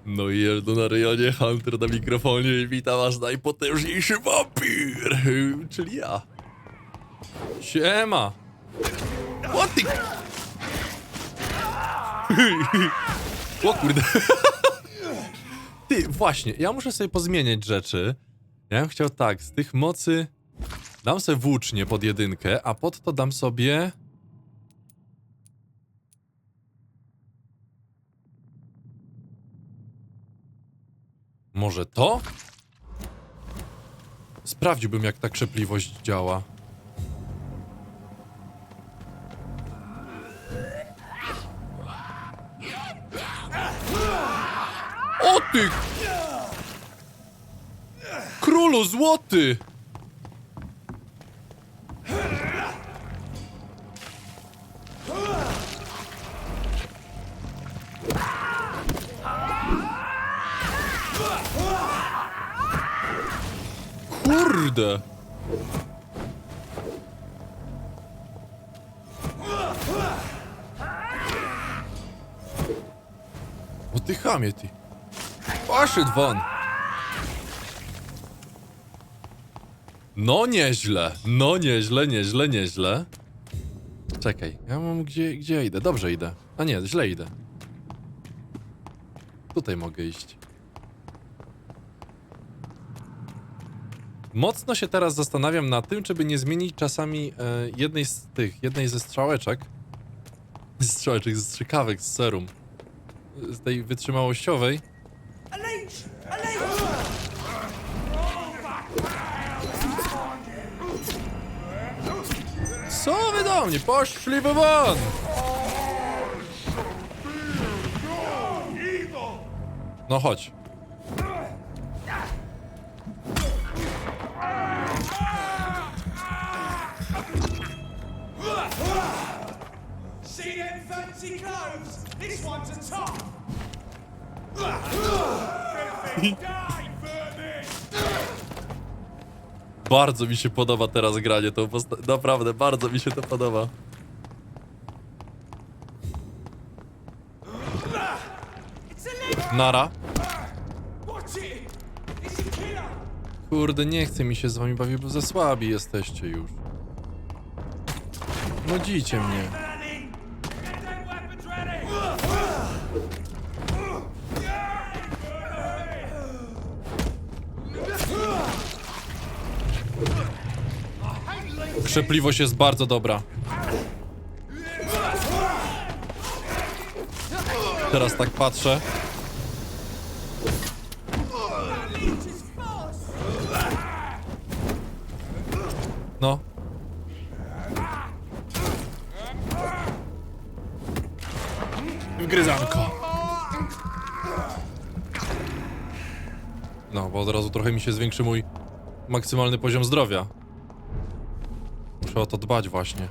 No i Eldo na rejonie, Hunter na mikrofonie i witam was najpotężniejszy wampir, czyli ja. Siema! O ty! O kurde. Ty, właśnie, ja muszę sobie pozmieniać rzeczy. Ja bym chciał tak, z tych mocy dam sobie włócznie pod jedynkę, a pod to dam sobie... Może to? Sprawdziłbym, jak ta krzepliwość działa. O ty! Królu złoty! Kurde! O ty chamie, ty. Poszedł won. No nieźle, no nieźle, nieźle, nieźle. Czekaj, ja mam gdzie ja idę? Dobrze idę. A nie, źle idę. Tutaj mogę iść. Mocno się teraz zastanawiam nad tym, czy by nie zmienić czasami jednej ze strzałeczek. Strzałeczek, ze strzykawek z serum. Z tej wytrzymałościowej. Co wy do mnie? Poszliby won! No chodź. See them fancy clothes? This one's a top. Bardzo mi się podoba teraz granie tą naprawdę, bardzo mi się to podoba. Nara. Watch it! It's a killer! Kurde, nie chce mi się z wami bawić, bo za słabi jesteście już. Nudzicie mnie. Burning! Get them weapons ready! Krzepliwość jest bardzo dobra. Teraz tak patrzę. No. Gryzanko. No, bo od razu trochę mi się zwiększy mój maksymalny poziom zdrowia. Muszę o to dbać właśnie.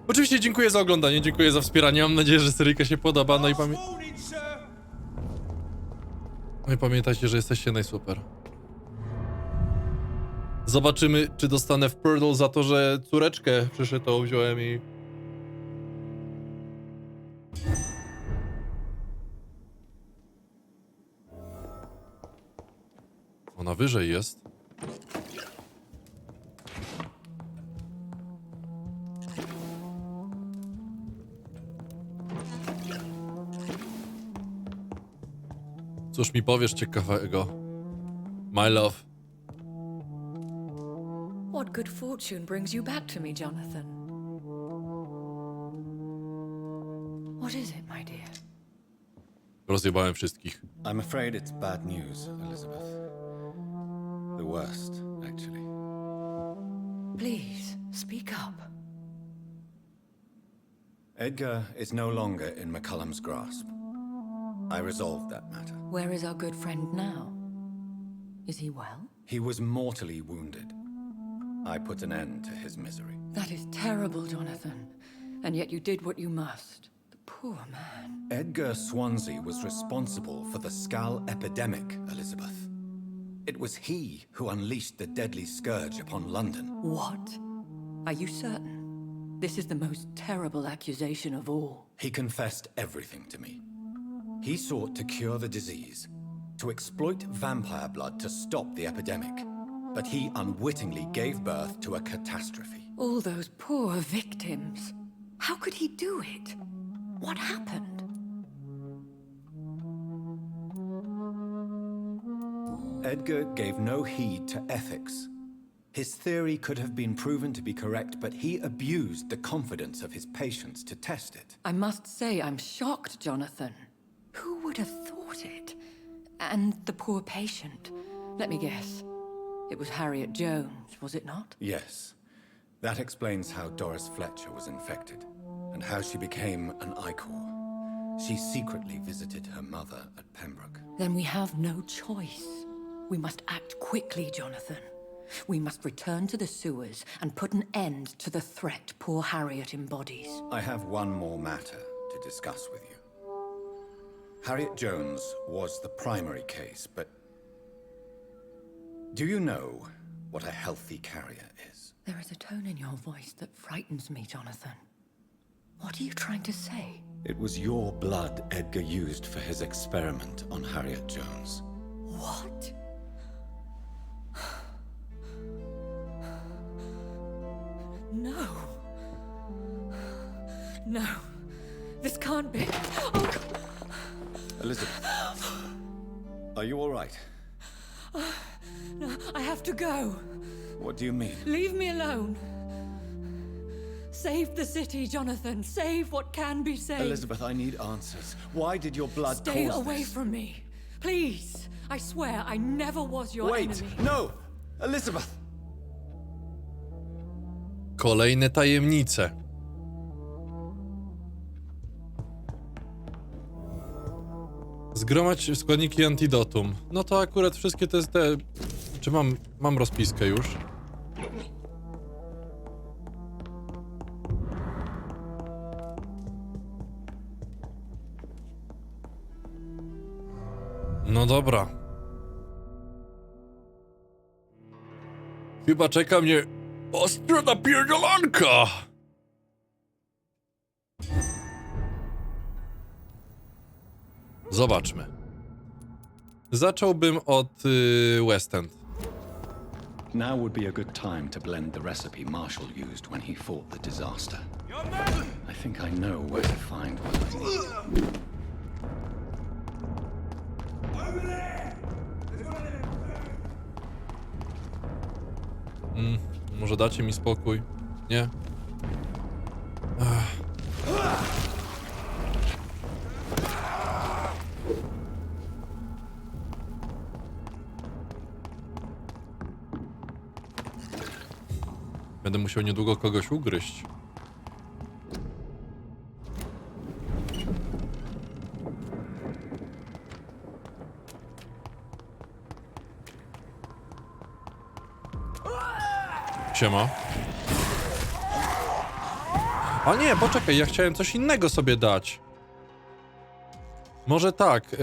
Oczywiście dziękuję za oglądanie, dziękuję za wspieranie. Mam nadzieję, że seryjka się podoba. No i Warning, sir! pamiętajcie, że jesteście najsuper. Zobaczymy, czy dostanę w Pearl za to, że córeczkę przyszytą wziąłem i... Ona wyżej jest. Cóż mi powiesz ciekawego? My love. What good fortune brings you back to me, Jonathan? What is it, my dear? Rozjebałem wszystkich. I'm afraid it's bad news, Elizabeth. The worst, actually. Please, speak up. Edgar is no longer in McCullum's grasp. I resolved that matter. Where is our good friend now? Is he well? He was mortally wounded. I put an end to his misery. That is terrible, Jonathan. And yet you did what you must. The poor man. Edgar Swansea was responsible for the Skull epidemic, Elizabeth. It was he who unleashed the deadly scourge upon London. What? Are you certain? This is the most terrible accusation of all. He confessed everything to me. He sought to cure the disease, to exploit vampire blood to stop the epidemic. But he unwittingly gave birth to a catastrophe. All those poor victims. How could he do it? What happened? Edgar gave no heed to ethics. His theory could have been proven to be correct, but he abused the confidence of his patients to test it. I must say I'm shocked, Jonathan. Who would have thought it? And the poor patient. Let me guess. It was Harriet Jones, was it not? Yes. That explains how Doris Fletcher was infected, and how she became an Icor. She secretly visited her mother at Pembroke. Then we have no choice. We must act quickly, Jonathan. We must return to the sewers and put an end to the threat poor Harriet embodies. I have one more matter to discuss with you. Harriet Jones was the primary case, but do you know what a healthy carrier is? There is a tone in your voice that frightens me, Jonathan. What are you trying to say? It was your blood Edgar used for his experiment on Harriet Jones. What? No. No. This can't be. Oh, God. Elizabeth, are you all right? No, I have to go. What do you mean? Leave me alone. Save the city, Jonathan. Save what can be saved. Elizabeth, I need answers. Why did your blood Stay cause away this? from me. Please. I swear I never was your Wait! enemy. No! Elizabeth! Kolejne tajemnice. Zgromadź składniki antidotum. No to akurat wszystkie te... Czy mam rozpiskę już? No dobra. Chyba czeka mnie ostra napierdolanka. Zobaczmy. Zacząłbym od West End. Now would be a good time to blend the recipe Marshall used when he fought the disaster. I think I know where to find what I need. Over there! There's one of them. Może dacie mi spokój? Nie? Ach. Będę musiał niedługo kogoś ugryźć. Siema. A nie, poczekaj, ja chciałem coś innego sobie dać. Może tak.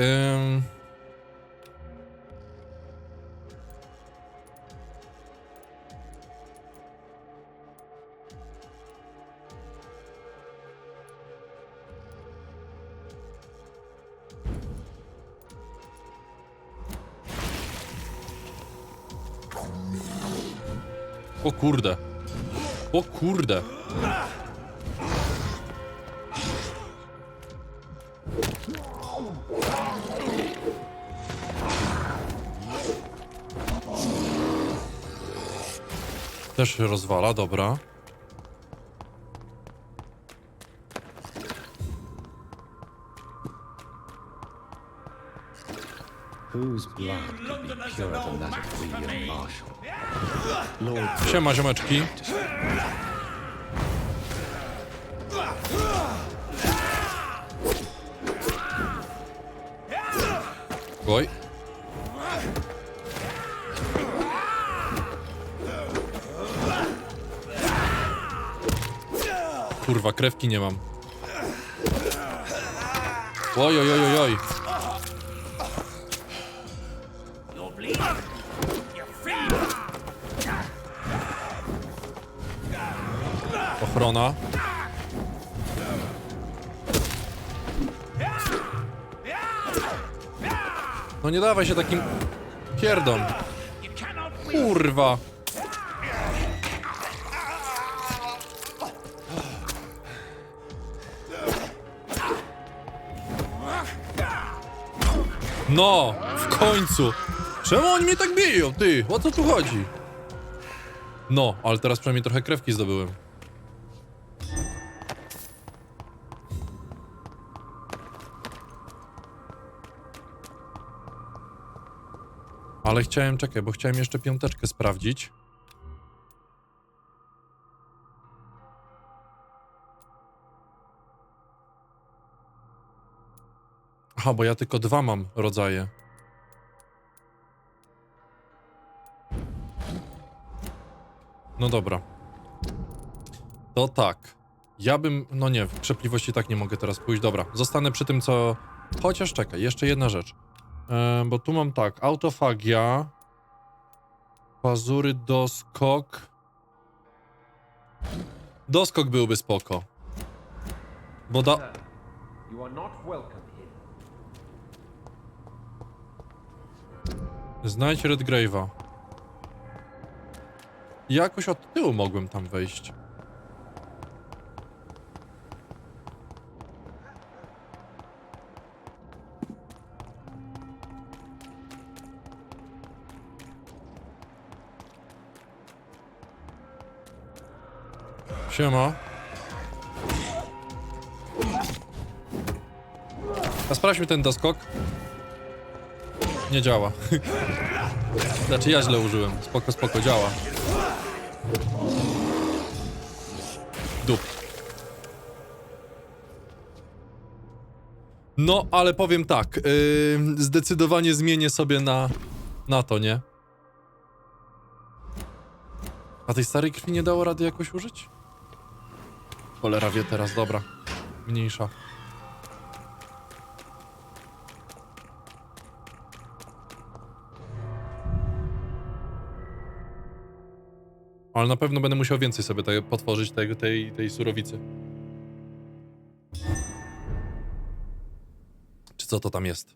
O kurde. O kurde. Też się rozwala, dobra. Whose blood could be purer than that of William Marshall? Lord Siema, ziomeczki. Oj. Kurwa, krewki nie mam. Oj, oj, oj, oj, oj. Ochrona. No nie dawaj się takim pierdom. Kurwa. No, w końcu. Czemu oni mnie tak biją, ty? O co tu chodzi? No, ale teraz przynajmniej trochę krewki zdobyłem. Ale chciałem, czekaj, bo chciałem jeszcze piąteczkę sprawdzić. Aha, bo ja tylko 2 mam rodzaje. No dobra. To tak. Ja bym... No nie, w krzepliwości tak nie mogę teraz pójść. Dobra, zostanę przy tym, co... Chociaż czekaj, jeszcze jedna rzecz. Bo tu mam tak, autofagia, pazury, doskok. Doskok byłby spoko. Bo da... You are not welcome here. Znajdź Redgrave'a. Jakoś od tyłu mogłem tam wejść. Siema. A sprawdźmy ten doskok. Nie działa. Znaczy ja źle użyłem. Spoko, spoko, działa. Dup. No, ale powiem tak. Zdecydowanie zmienię sobie na to, nie? A tej starej krwi nie dało rady jakoś użyć? Cholera wie teraz, dobra. Mniejsza. Ale na pewno będę musiał więcej sobie potworzyć tej surowicy. Czy co to tam jest?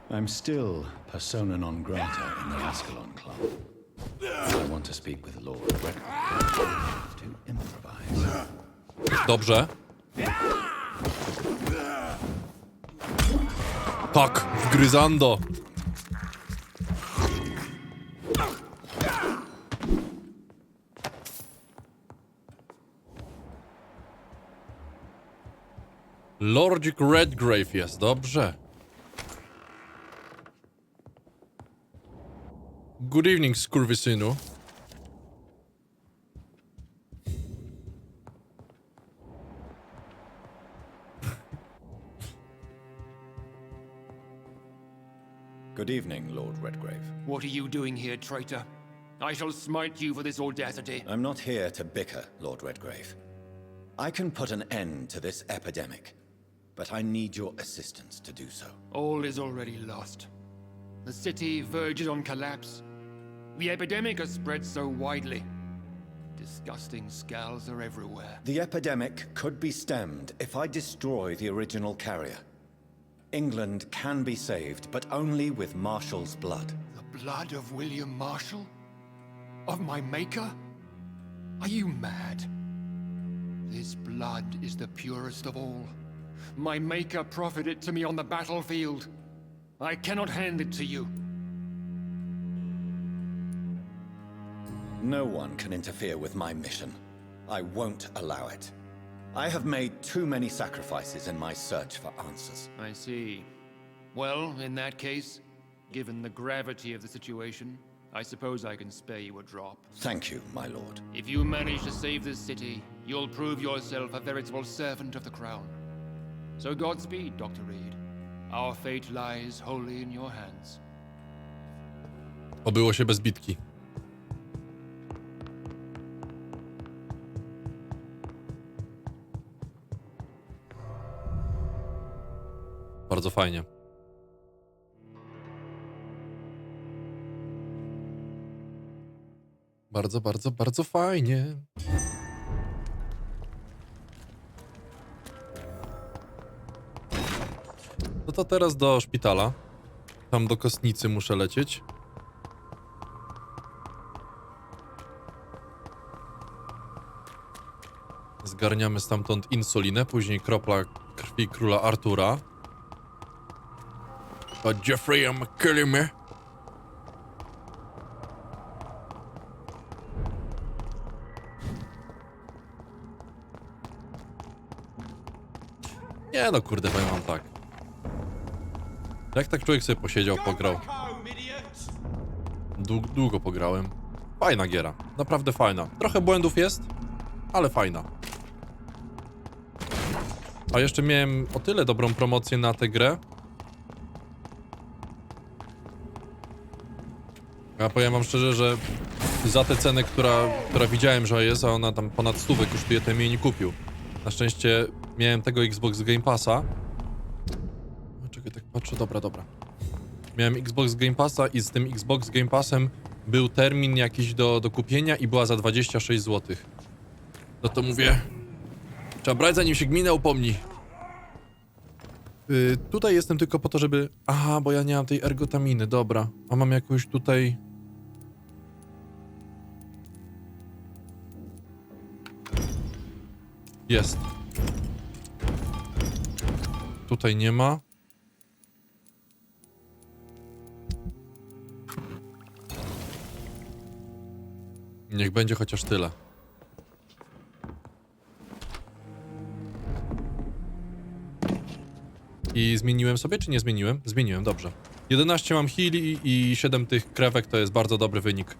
I'm still persona non grata in the Ascalon Club. I want to speak with Lord Redgrave to improvise. Dobrze. Tak, wgryzando. Lordzik Redgrave jest, dobrze. Good evening, skurwysynu. Good evening, Lord Redgrave. What are you doing here, traitor? I shall smite you for this audacity. I'm not here to bicker, Lord Redgrave. I can put an end to this epidemic, but I need your assistance to do so. All is already lost. The city verges on collapse. The epidemic has spread so widely. Disgusting scals are everywhere. The epidemic could be stemmed if I destroy the original carrier. England can be saved, but only with Marshall's blood. The blood of William Marshall? Of my maker? Are you mad? This blood is the purest of all. My maker proffered it to me on the battlefield. I cannot hand it to you. No one can interfere with my mission. I won't allow it. I have made too many sacrifices in my search for answers. I see. Well, in that case, given the gravity of the situation, I suppose I can spare you a drop. Thank you, my lord. If you manage to save this city, you'll prove yourself a veritable servant of the crown. So Godspeed, Dr. Reed. Our fate lies wholly in your hands. Obyło się bez bitki. Bardzo fajnie. Bardzo, bardzo, bardzo fajnie. No to teraz do szpitala. Tam do kostnicy muszę lecieć. Zgarniamy stamtąd insulinę, później kropla krwi króla Artura. A Jeffrey McKellimer. Nie no kurde, powiem wam tak. Jak tak człowiek sobie posiedział, pograł. Back home, idiot! Długo pograłem. Fajna giera, naprawdę fajna. Trochę błędów jest, ale fajna. A jeszcze miałem o tyle dobrą promocję na tę grę. Ja powiem wam szczerze, że za tę cenę, która widziałem, że jest, a ona tam ponad 100 kosztuje, to mnie nie kupił. Na szczęście miałem tego Xbox Game Passa. Czekaj, tak patrzę, dobra. Miałem Xbox Game Passa i z tym Xbox Game Passem był termin jakiś do kupienia i była za 26 zł. No to mówię, trzeba brać, zanim się gmina upomni. Tutaj jestem tylko po to, żeby... Aha, bo ja nie mam tej ergotaminy, dobra. A mam jakąś tutaj... Jest. Tutaj nie ma. Niech będzie chociaż tyle. I zmieniłem sobie, czy nie zmieniłem? Zmieniłem, dobrze. 11 mam heali i 7 tych krewek to jest bardzo dobry wynik.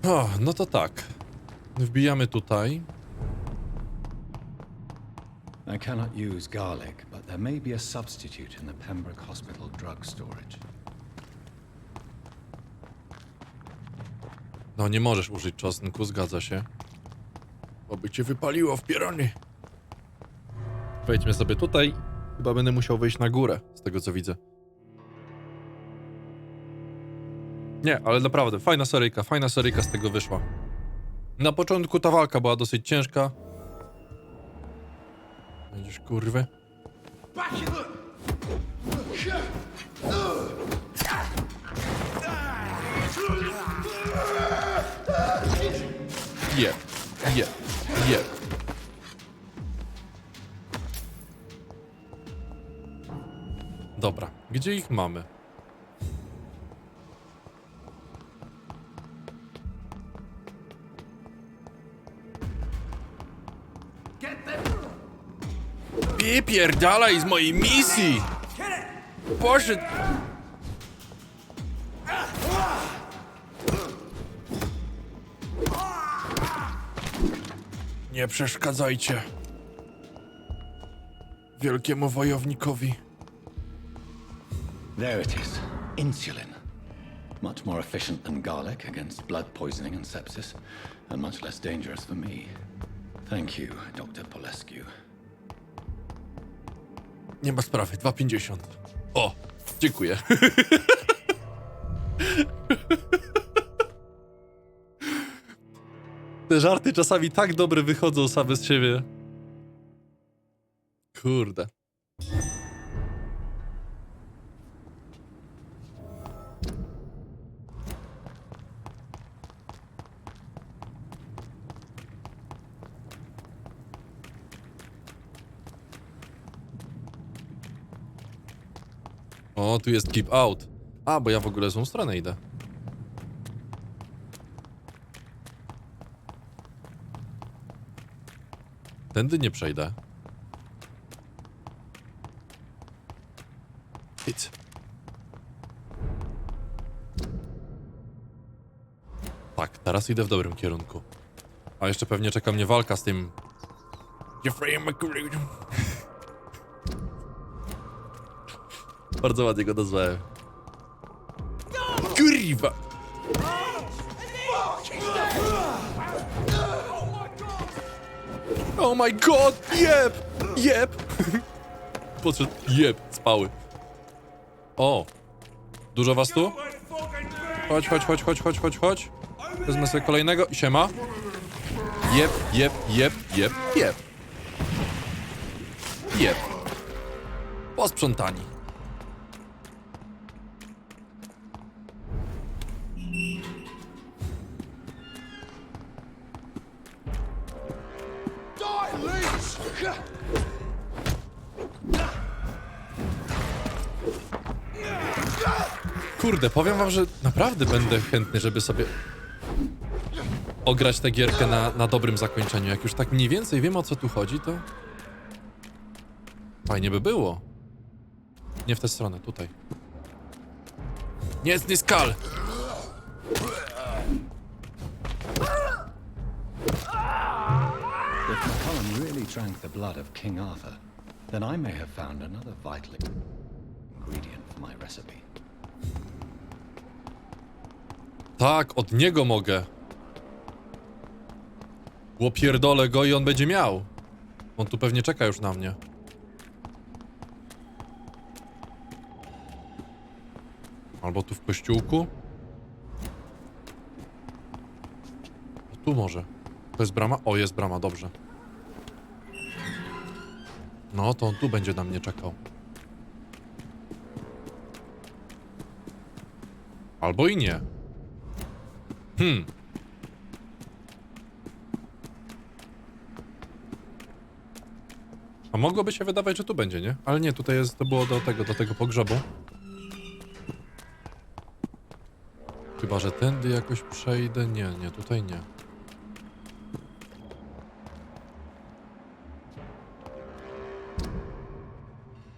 O, no to tak. Wbijamy tutaj. I cannot use garlic, but there may be a substitute in the Pembroke Hospital drug storage. No nie możesz użyć czosnku, zgadza się. Oby cię wypaliło w pieronie. Wejdźmy sobie tutaj. Chyba będę musiał wejść na górę, z tego co widzę. Nie, ale naprawdę, fajna seryjka z tego wyszła. Na początku ta walka była dosyć ciężka. Będziesz kurwy. Back in the... Jeb. Dobra, gdzie ich mamy? Wypierdalaj z mojej misji! Poszedł! Nie przeszkadzajcie wielkiemu wojownikowi. There it is. Insulin. Much more efficient than garlic against blood poisoning and sepsis, and much less dangerous for me. Thank you, Dr. Polescu. Nie ma sprawy, 2,50. O, dziękuję. Te żarty czasami tak dobre wychodzą same z siebie. Kurde. O, tu jest keep out. A, bo ja w ogóle złą stronę idę. Tędy nie przejdę. Idź. Tak, teraz idę w dobrym kierunku. A jeszcze pewnie czeka mnie walka z tym... Jeffreyem McCurry. Bardzo ładnie go nazwałem. Kurwa! Oh my god! Jeb! Podszedł, spały. O! Dużo was tu? Chodź. Wezmę sobie kolejnego i siema. Jeb. Jeb. Posprzątani. Die, leech! Kurde, powiem wam, że naprawdę będę chętny, żeby sobie ograć tę gierkę na dobrym zakończeniu. Jak już tak mniej więcej wiem, o co tu chodzi, to fajnie by było. Nie w tę stronę, tutaj. Nie, nie skal! If McCullum really drank the blood of King Arthur, then I may have found another vital ingredient for my recipe. Tak, od niego mogę. Łopierdolę go i on będzie miał. On tu pewnie czeka już na mnie. Albo tu w kościółku. O, tu może. To jest brama? O, jest brama, dobrze. No, to on tu będzie na mnie czekał. Albo i nie. A mogłoby się wydawać, że tu będzie, nie? Ale nie, tutaj jest, to było do tego pogrzebu. Chyba, że tędy jakoś przejdę. Nie, nie, tutaj nie.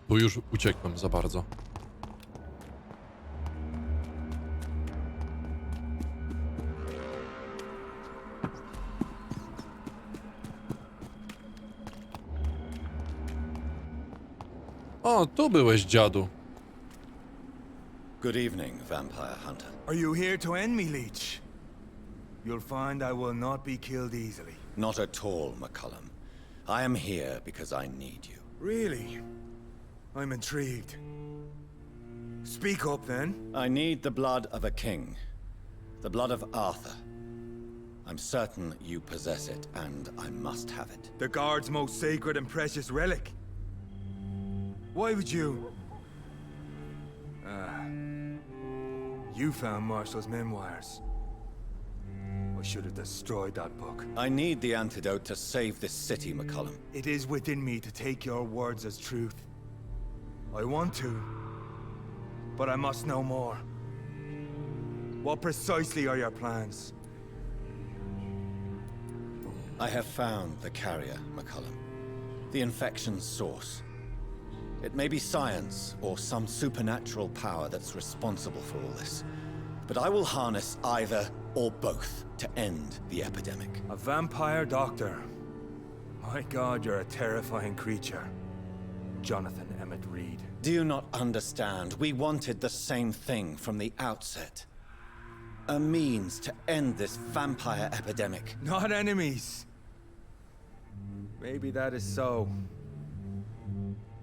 Tu już uciekłem za bardzo. O, tu byłeś, dziadu. Good evening, vampire hunter. Are you here to end me, leech? You'll find I will not be killed easily. Not at all, McCullum. I am here because I need you. Really? I'm intrigued. Speak up, then. I need the blood of a king. The blood of Arthur. I'm certain you possess it, and I must have it. The guard's most sacred and precious relic. Why would you... You found Marshall's memoirs. I should have destroyed that book. I need the antidote to save this city, McCullum. It is within me to take your words as truth. I want to, but I must know more. What precisely are your plans? I have found the carrier, McCullum. The infection's source. It may be science or some supernatural power that's responsible for all this. But I will harness either or both to end the epidemic. A vampire doctor. My God, you're a terrifying creature. Jonathan Emmett Reed. Do you not understand? We wanted the same thing from the outset. A means to end this vampire epidemic. Not enemies. Maybe that is so.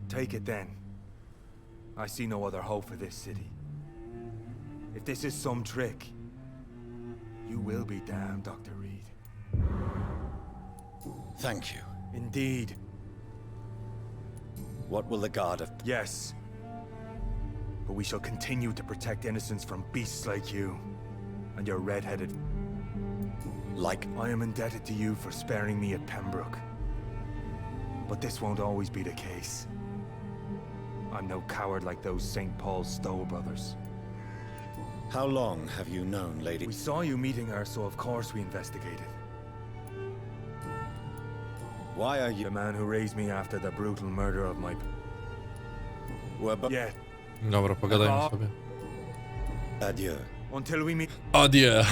Take it then. I see no other hope for this city. If this is some trick, you will be damned, Dr. Reed. Thank you. Indeed. What will the guard of... Yes. But we shall continue to protect innocents from beasts like you. And your red-headed... Like... I am indebted to you for sparing me at Pembroke. But this won't always be the case. I'm no coward like those St. Paul's Stowe brothers. How long have you known Lady... We saw you meeting her, so of course we investigated. Why are The you... man who raised me after the brutal murder of my... Were bo... Yeah, Dobra, pogadajmy sobie. Adieu. until we meet... Adie.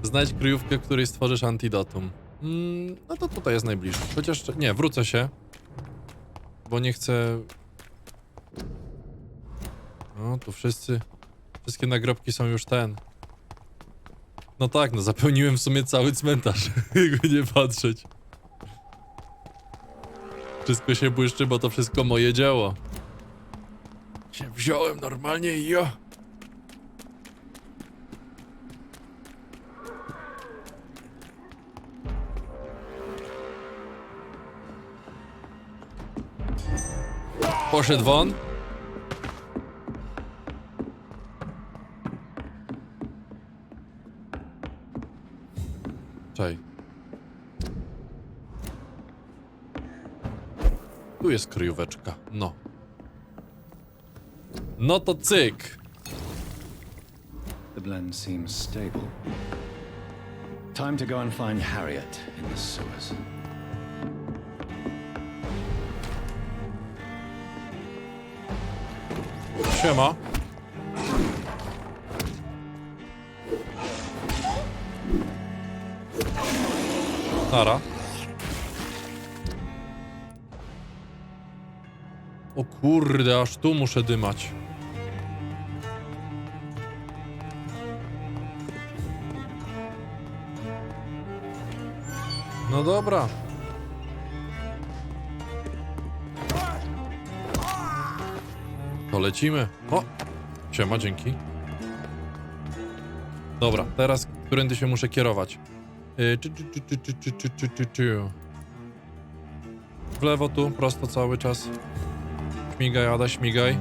Znajdź kryjówkę, w której stworzysz antidotum. No to tutaj jest najbliżej. Chociaż... Nie, wrócę się. Bo nie chcę... No, tu wszystkie nagrobki są już ten. No tak, no zapełniłem w sumie cały cmentarz. Jakby nie patrzeć. Wszystko się błyszczy, bo to wszystko moje dzieło. Się wziąłem normalnie i jo. Poszedł won. Czej. Tu jest kryjóweczka. No. No to cyk. The blend seems stable. Time to go and find Harriet in the sewers. Siema. Nara. O kurde, aż tu muszę dymać. No dobra. To lecimy. O! Siema, dzięki. Dobra, teraz którędy się muszę kierować? W lewo tu, prosto cały czas. Śmigaj, Ada, śmigaj.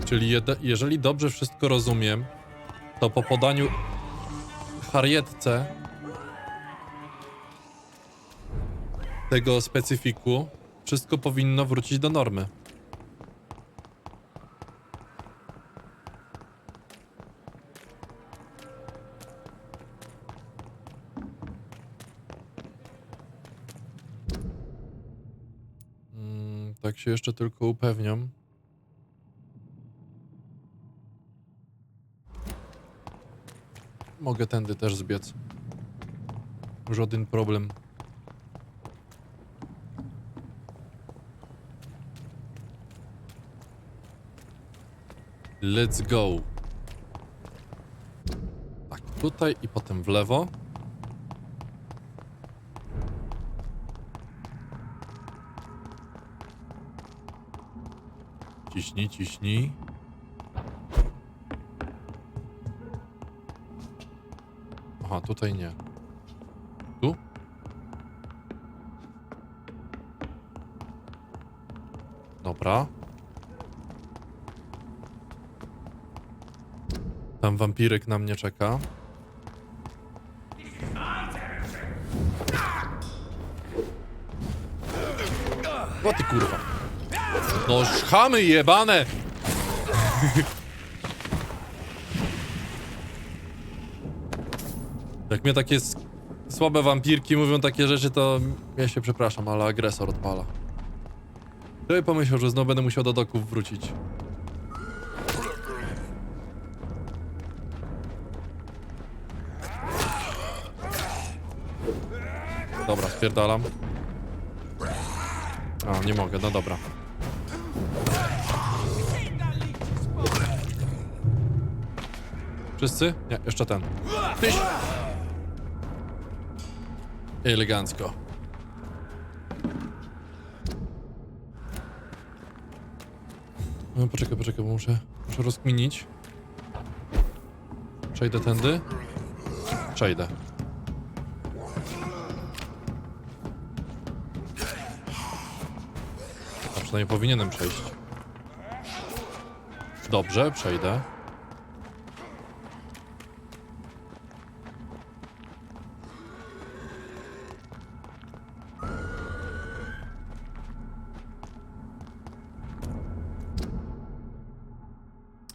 Czyli jeżeli dobrze wszystko rozumiem, to po podaniu Harrietce tego specyfiku wszystko powinno wrócić do normy. Tak się jeszcze tylko upewniam. Mogę tędy też zbiec. Żaden problem. Let's go. Tak, tutaj i potem w lewo. Ciśnij, ciśnij. Aha, tutaj nie. Tu? Dobra. Tam wampirek na mnie czeka. O ty kurwa. No szchamy jebane! Jak mnie takie słabe wampirki mówią takie rzeczy, to ja się przepraszam, ale agresor odpala. Kto pomyślał, że znowu będę musiał do doków wrócić. Dobra, spierdalam. A, nie mogę, no dobra. Wszyscy? Nie, jeszcze ten. Tyś! Elegancko. No, poczekaj, bo muszę rozkminić. Przejdę tędy. Przejdę. A przynajmniej powinienem przejść. Dobrze, przejdę.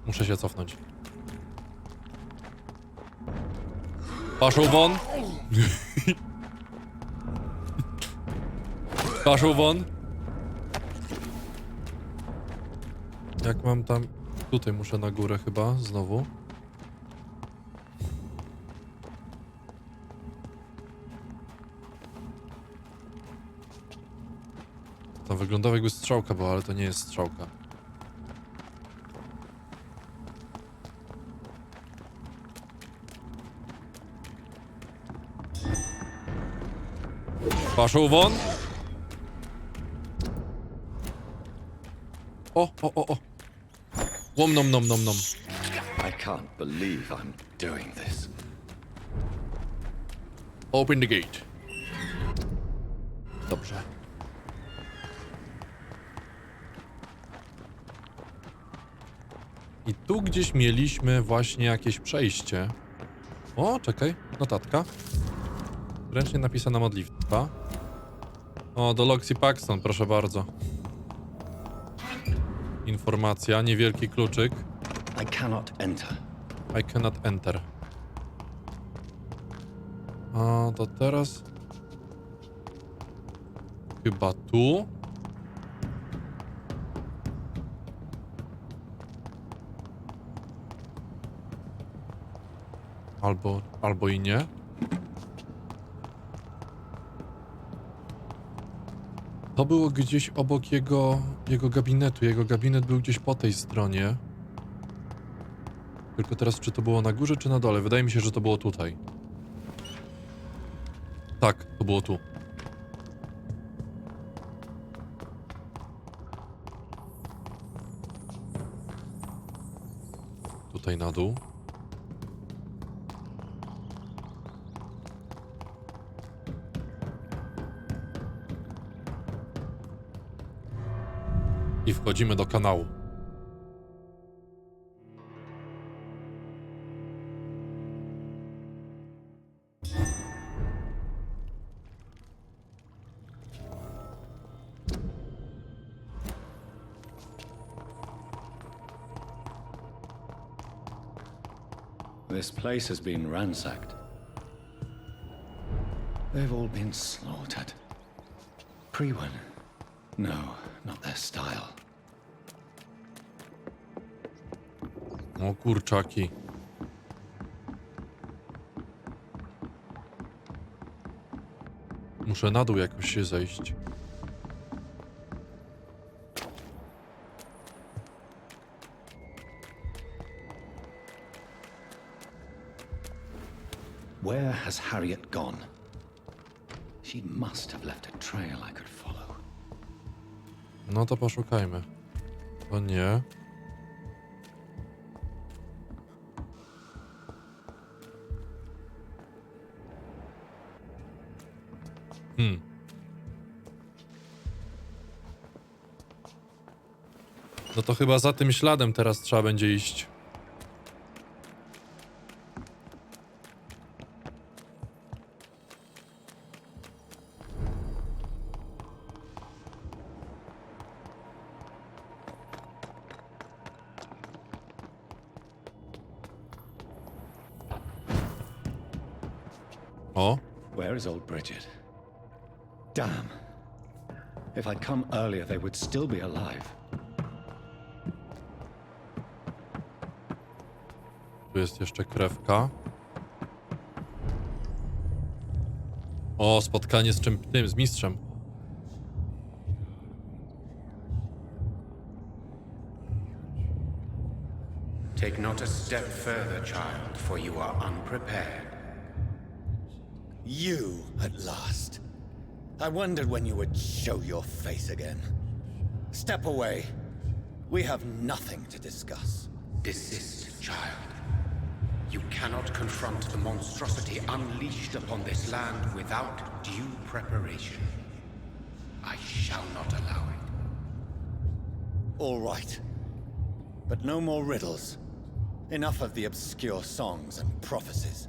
Muszę się cofnąć. Paszą won. Paszą won. Jak mam tam... Tutaj muszę na górę chyba, znowu. Tam wyglądało jakby strzałka była, ale to nie jest strzałka. Paszą won. O. Łom nom nom nom nom. I can't believe I'm doing this. Open the gate. Dobrze. I tu gdzieś mieliśmy właśnie jakieś przejście. O, czekaj, notatka. Ręcznie napisana modlitwa. O, do Loxi Paxton, proszę bardzo. Informacja, niewielki kluczyk. I cannot enter. I cannot enter. A to teraz... Chyba tu? Albo i nie. To było gdzieś obok jego gabinetu. Jego gabinet był gdzieś po tej stronie. Tylko teraz, czy to było na górze, czy na dole? Wydaje mi się, że to było tutaj. Tak, to było tu. Tutaj na dół. I wchodzimy do kanału. This place has been ransacked. They've all been slaughtered. Priwen? No, not their style. O kurczaki. Muszę na dół jakoś się zejść. Where has Harriet gone? She must have left a trail I could follow. No to poszukajmy. O nie. No to chyba za tym śladem teraz trzeba będzie iść. O, Where is old Bridget? Damn. If I'd come earlier, they would still be alive. tu jest jeszcze krewka. O, spotkanie z czym tym, z mistrzem. Take not a step further, child, for you are unprepared. You, at last. I wondered when you would show your face again. Step away. We have nothing to discuss. Desist, child. You cannot confront the monstrosity unleashed upon this land without due preparation. I shall not allow it. All right. But no more riddles. Enough of the obscure songs and prophecies.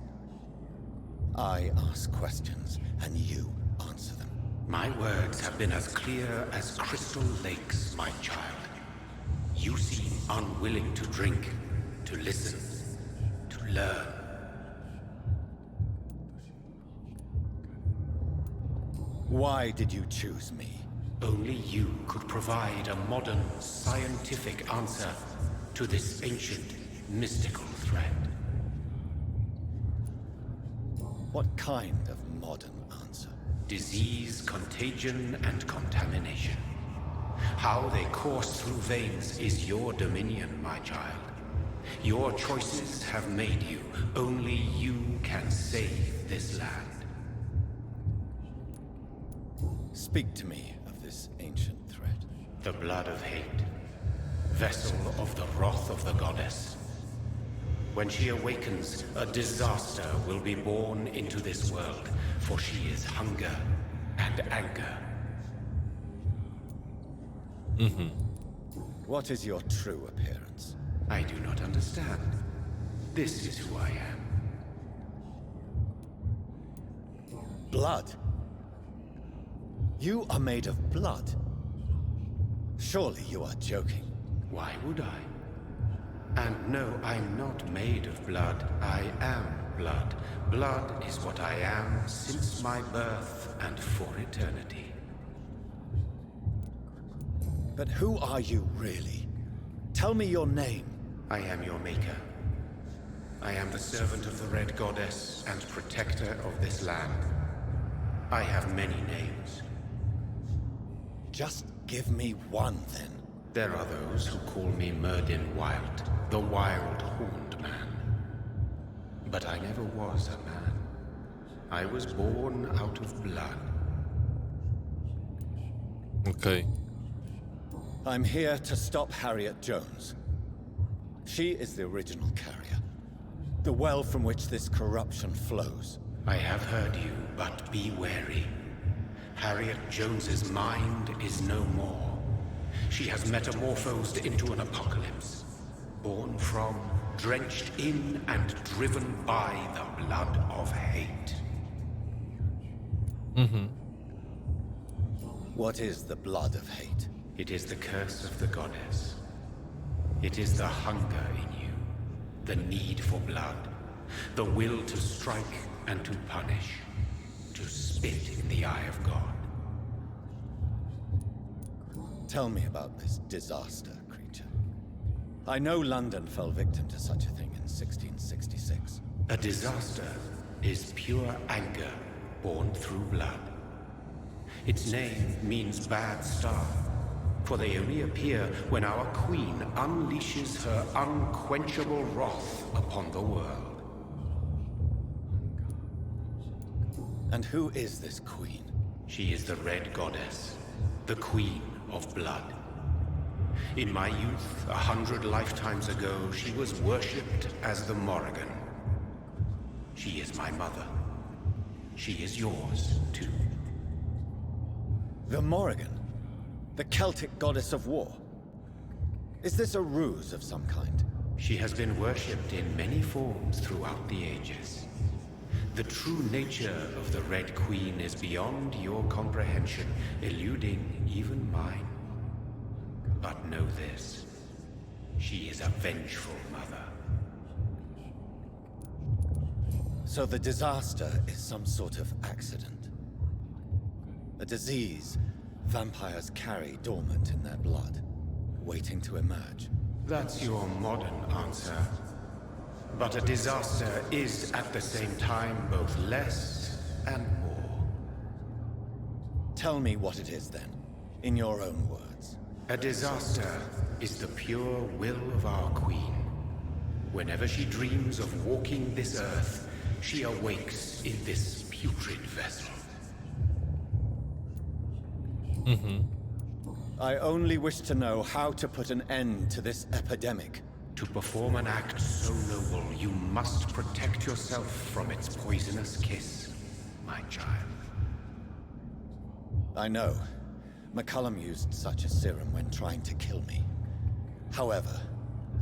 I ask questions, and you answer them. My words have been as clear as crystal lakes, my child. You seem unwilling to drink, to listen, to learn. Why did you choose me? Only you could provide a modern, scientific answer to this ancient, mystical threat. What kind of modern answer? Disease, contagion, and contamination. How they course through veins is your dominion, my child. Your choices have made you. Only you can save this land. Speak to me of this ancient threat. The blood of hate. Vessel of the wrath of the goddess. When she awakens, a disaster will be born into this world, for she is hunger and anger. What is your true appearance? I do not understand. This is who I am. Blood? You are made of blood? Surely you are joking. Why would I? And no, I'm not made of blood. I am blood. Blood is what I am since my birth and for eternity. But who are you really? Tell me your name. I am your maker. I am the servant of the Red Goddess and protector of this land. I have many names. Just give me one, then. There are those who call me Myrddin Wild, the Wild Horned Man. But I never was a man. I was born out of blood. Okej. I'm here to stop Harriet Jones. She is the original carrier. The well from which this corruption flows. I have heard you, but be wary. Harriet Jones's mind is no more. She has metamorphosed into an apocalypse. Born from, drenched in, and driven by the blood of hate. What is the blood of hate? It is the curse of the goddess. It is the hunger in you, the need for blood, the will to strike and to punish, to spit in the eye of God. Tell me about this disaster, creature. I know London fell victim to such a thing in 1666. A disaster is pure anger born through blood. Its name means bad star, for they only appear when our queen unleashes her unquenchable wrath upon the world. And who is this queen? She is the Red Goddess, the Queen of Blood. In my youth, 100 lifetimes ago, she was worshipped as the Morrigan. She is my mother. She is yours, too. The Morrigan? The Celtic goddess of war? Is this a ruse of some kind? She has been worshipped in many forms throughout the ages. The true nature of the Red Queen is beyond your comprehension, eluding even mine. But know this, she is a vengeful mother. So the disaster is some sort of accident. A disease vampires carry dormant in their blood, waiting to emerge. That's your modern answer. But a disaster is at the same time both less and more. Tell me what it is then, in your own words. A disaster is the pure will of our queen. Whenever she dreams of walking this earth, she awakes in this putrid vessel. I only wish to know how to put an end to this epidemic. To perform an act so noble, you must protect yourself from its poisonous kiss, my child. I know. McCullum used such a serum when trying to kill me. However,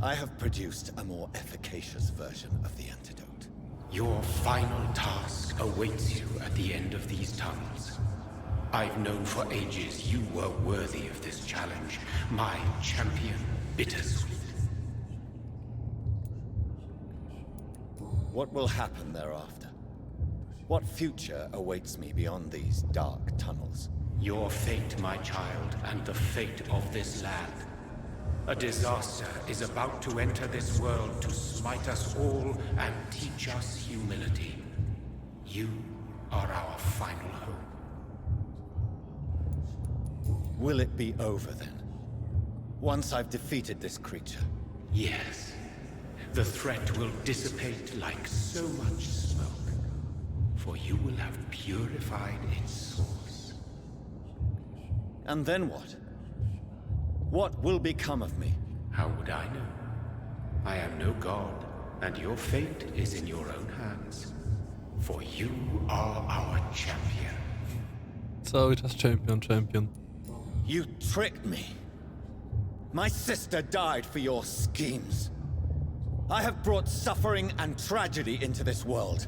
I have produced a more efficacious version of the antidote. Your final task awaits you at the end of these tunnels. I've known for ages you were worthy of this challenge, my champion, Bittersweet. What will happen thereafter? What future awaits me beyond these dark tunnels? Your fate, my child, and the fate of this land. A disaster is about to enter this world to smite us all and teach us humility. You are our final hope. Will it be over then? Once I've defeated this creature? Yes. The threat will dissipate like so much smoke, for you will have purified its source. And then what? What will become of me? How would I know? I am no god, And your fate is in your own hands. For you are our champion. Cały czas champion. You tricked me. My sister died for your schemes. I have brought suffering and tragedy into this world.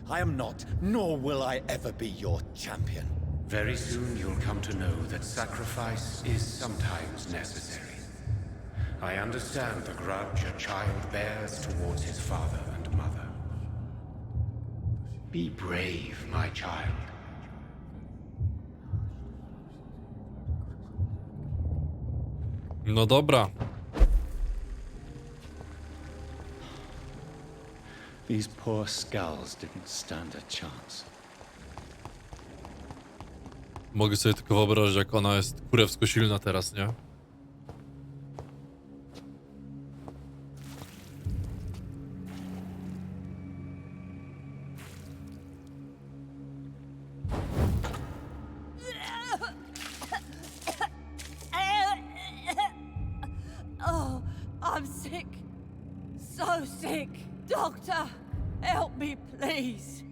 I am not, nor will I ever be your champion. Very soon you'll come to know that sacrifice is sometimes necessary. I understand the grudge a child bears towards his father and mother. Be brave, my child. No dobra. These poor skulls didn't stand a chance. Mogę sobie tylko wyobrazić, jak ona jest kurewsko silna teraz, nie? Oh, I'm sick. So sick. Doctor, help me, please.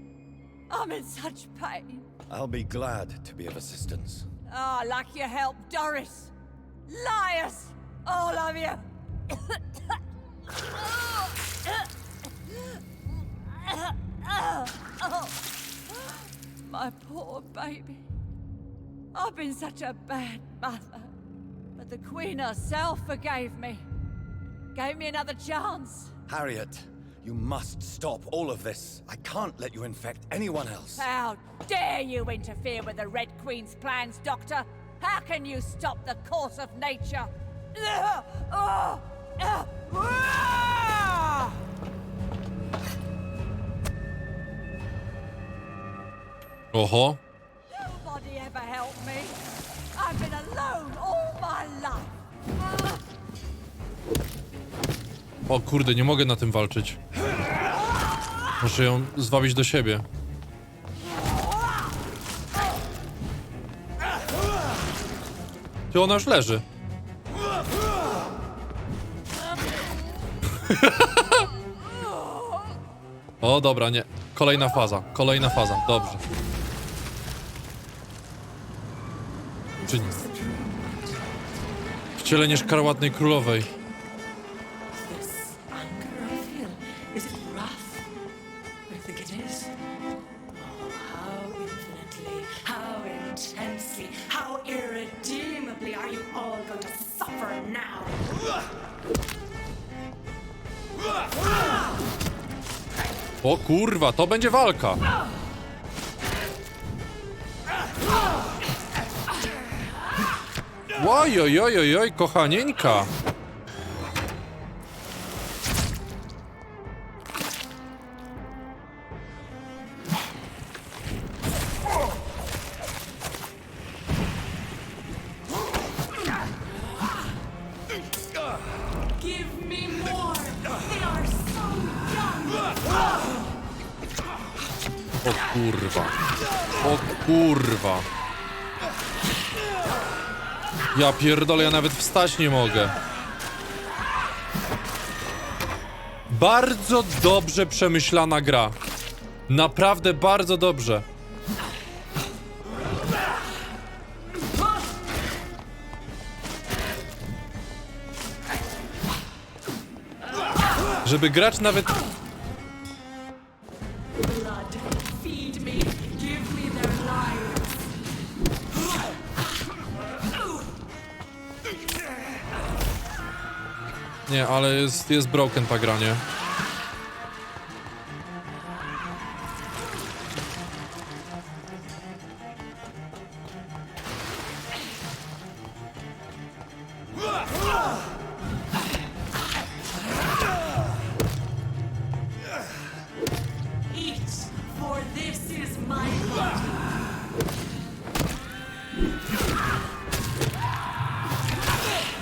I'm in such pain. I'll be glad to be of assistance. Ah, like your help, Doris. Liars! All of you! My poor baby. I've been such a bad mother. But the Queen herself forgave me. Gave me another chance. Harriet, you must stop all of this. I can't let you infect anyone else. How dare you interfere with the Red Queen's plans, Doctor? How can you stop the course of nature? Oho. Nobody ever helped me. I've been alone all my life. O kurde, nie mogę na tym walczyć. Muszę ją zwabić do siebie. Ty, ona już leży. O, dobra, nie. Kolejna faza, dobrze. Czy nie? Wcielenie szkarłatnej królowej. This anger I feel, is it wrath? I think it is. Oh, how infinitely, how intensely, how irredeemably are you all going to suffer now? O kurwa, to będzie walka. Oj, kochanieńka. Give me more! They are so young! O kurwa. O kurwa. Ja pierdolę, ja nawet wstać nie mogę. Bardzo dobrze przemyślana gra. Naprawdę bardzo dobrze. Żeby gracz nawet... Blood, feed me, give me their lives. Nie, ale jest broken ta gra, nie? Eat, for this is my blood.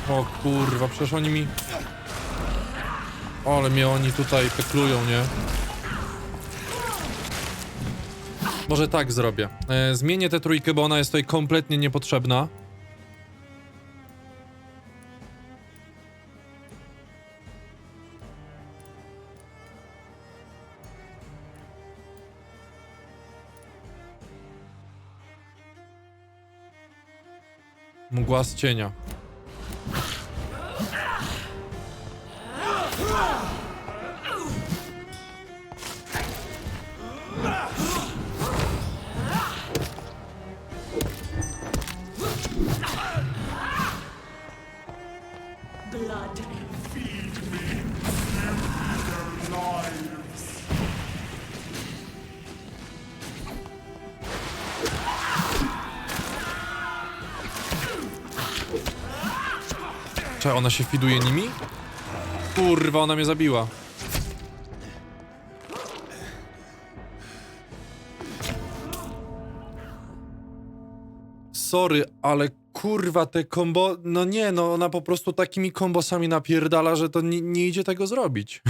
O kurwa, przecież oni mi... Ale mnie oni tutaj peklują, nie? Może tak zrobię. Zmienię tę trójkę, bo ona jest tutaj kompletnie niepotrzebna. Mgła z cienia. Blood. Czy ona się fiduje nimi? Kurwa, ona mnie zabiła. Sorry, ale kurwa te kombo... No nie, no ona po prostu takimi kombosami napierdala, że to nie idzie tego zrobić.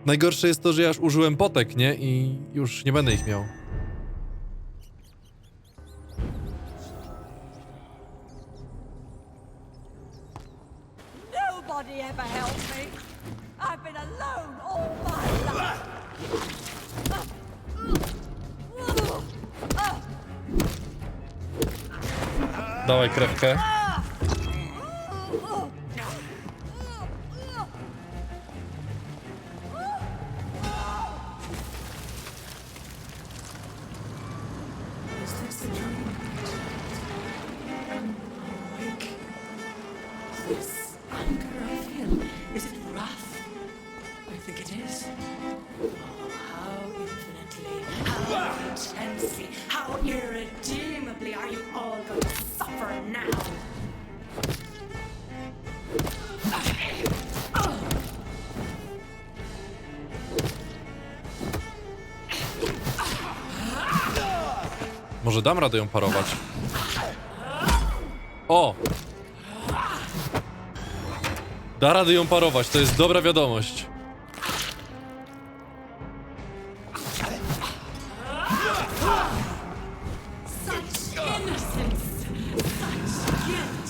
Najgorsze jest to, że ja już użyłem potek, nie? I już nie będę ich miał. Nobody ever helped me. I've been alone all my life. Dawaj krewkę. Is this a dream? Awake. This anger I feel, is it wrath? I think it is. Oh, how infinitely, how intensely, how irredeemably are you all going to suffer now? Może dam radę ją parować. O! Da radę ją parować, to jest dobra wiadomość. Such innocence, such guilt.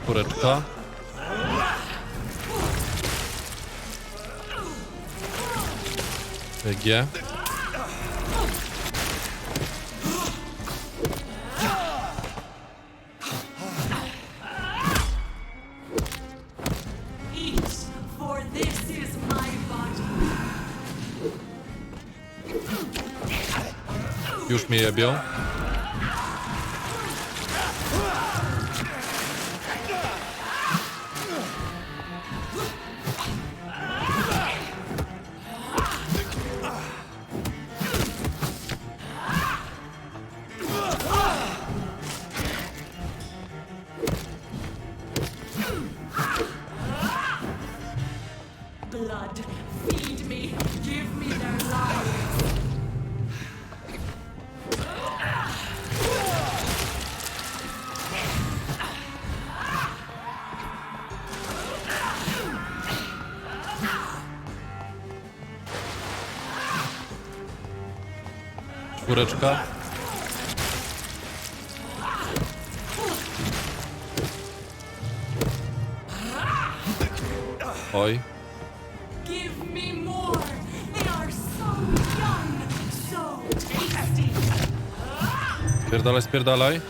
Kureczka. PG. Eat, for this is my body. Już mnie jebią. Blood, feed me, give me their lives. Kureczka. Oj. Give me more. They are so young, so tasty. Spierdalaj, spierdalaj.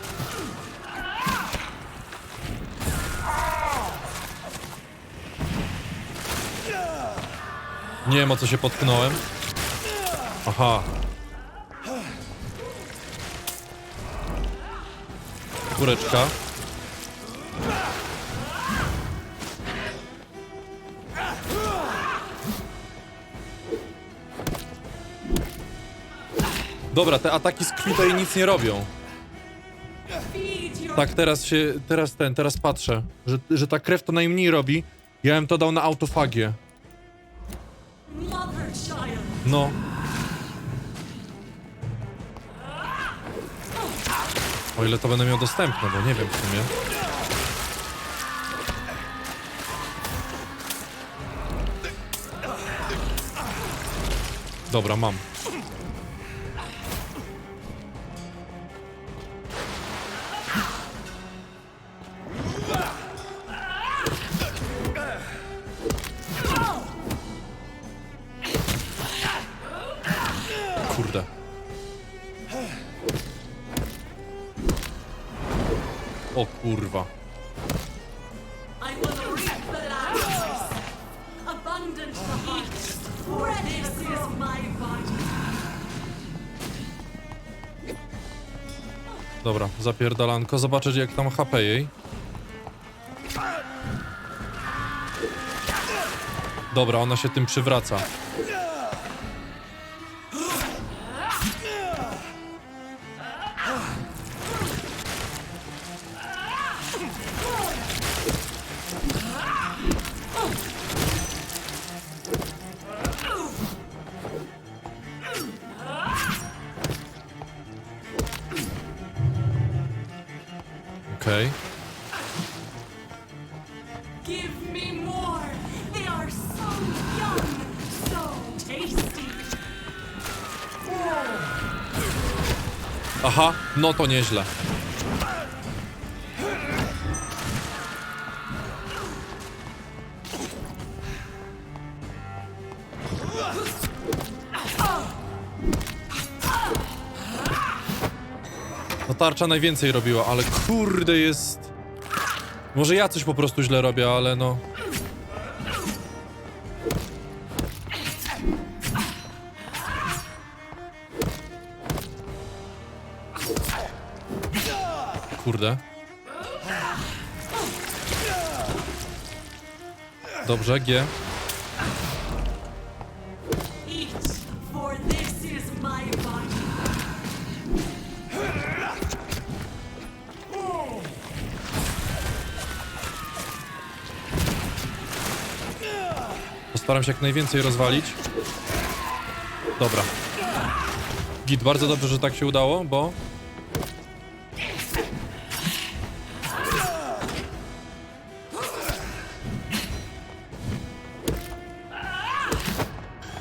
Nie wiem, o co się potknąłem. Aha. Kureczka. Dobra, te ataki z krwi to jej nic nie robią. Feed your Tak, teraz patrzę, że ta krew to najmniej robi. Ja bym to dał na autofagię. mother child. No. O ile to będę miał dostępne, bo nie wiem w sumie. Dobra, mam. O kurwa. I will reap the land myself. Abundant eat, for this is my body. Dobra, zapierdalanko. Zobaczyć jak tam HP jej. Dobra, ona się tym przywraca. Okej. Give me more. They are so young, so tasty. Aha, no to nieźle. No tarcza najwięcej robiła, ale kurde jest... Może ja coś po prostu źle robię, ale no... Kurde. Dobrze, G. Eat, for this is my body. Postaram się jak najwięcej rozwalić. Dobra. Git, bardzo dobrze, że tak się udało, bo...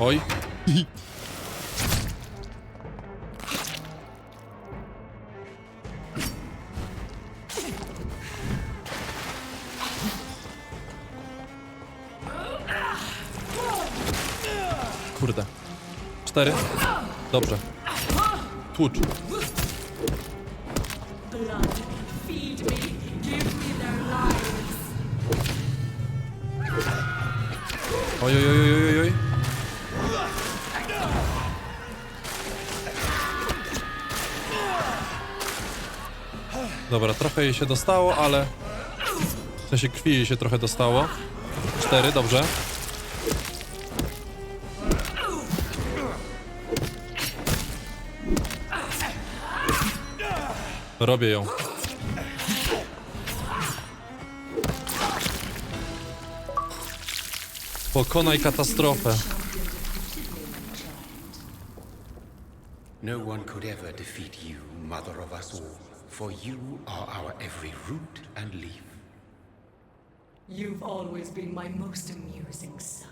Oj. Kurde. 4. Dobrze. Tłucz. Blood, feed me, give me their lives. Oj, oj, oj, oj, oj, oj. Dobra, trochę jej się dostało, ale... W sensie krwi jej się trochę dostało. 4, dobrze. Robię ją. Pokonaj katastrofę. No one could ever defeat you, mother of us all, for you are our every root and leaf. You've always been my most amusing son.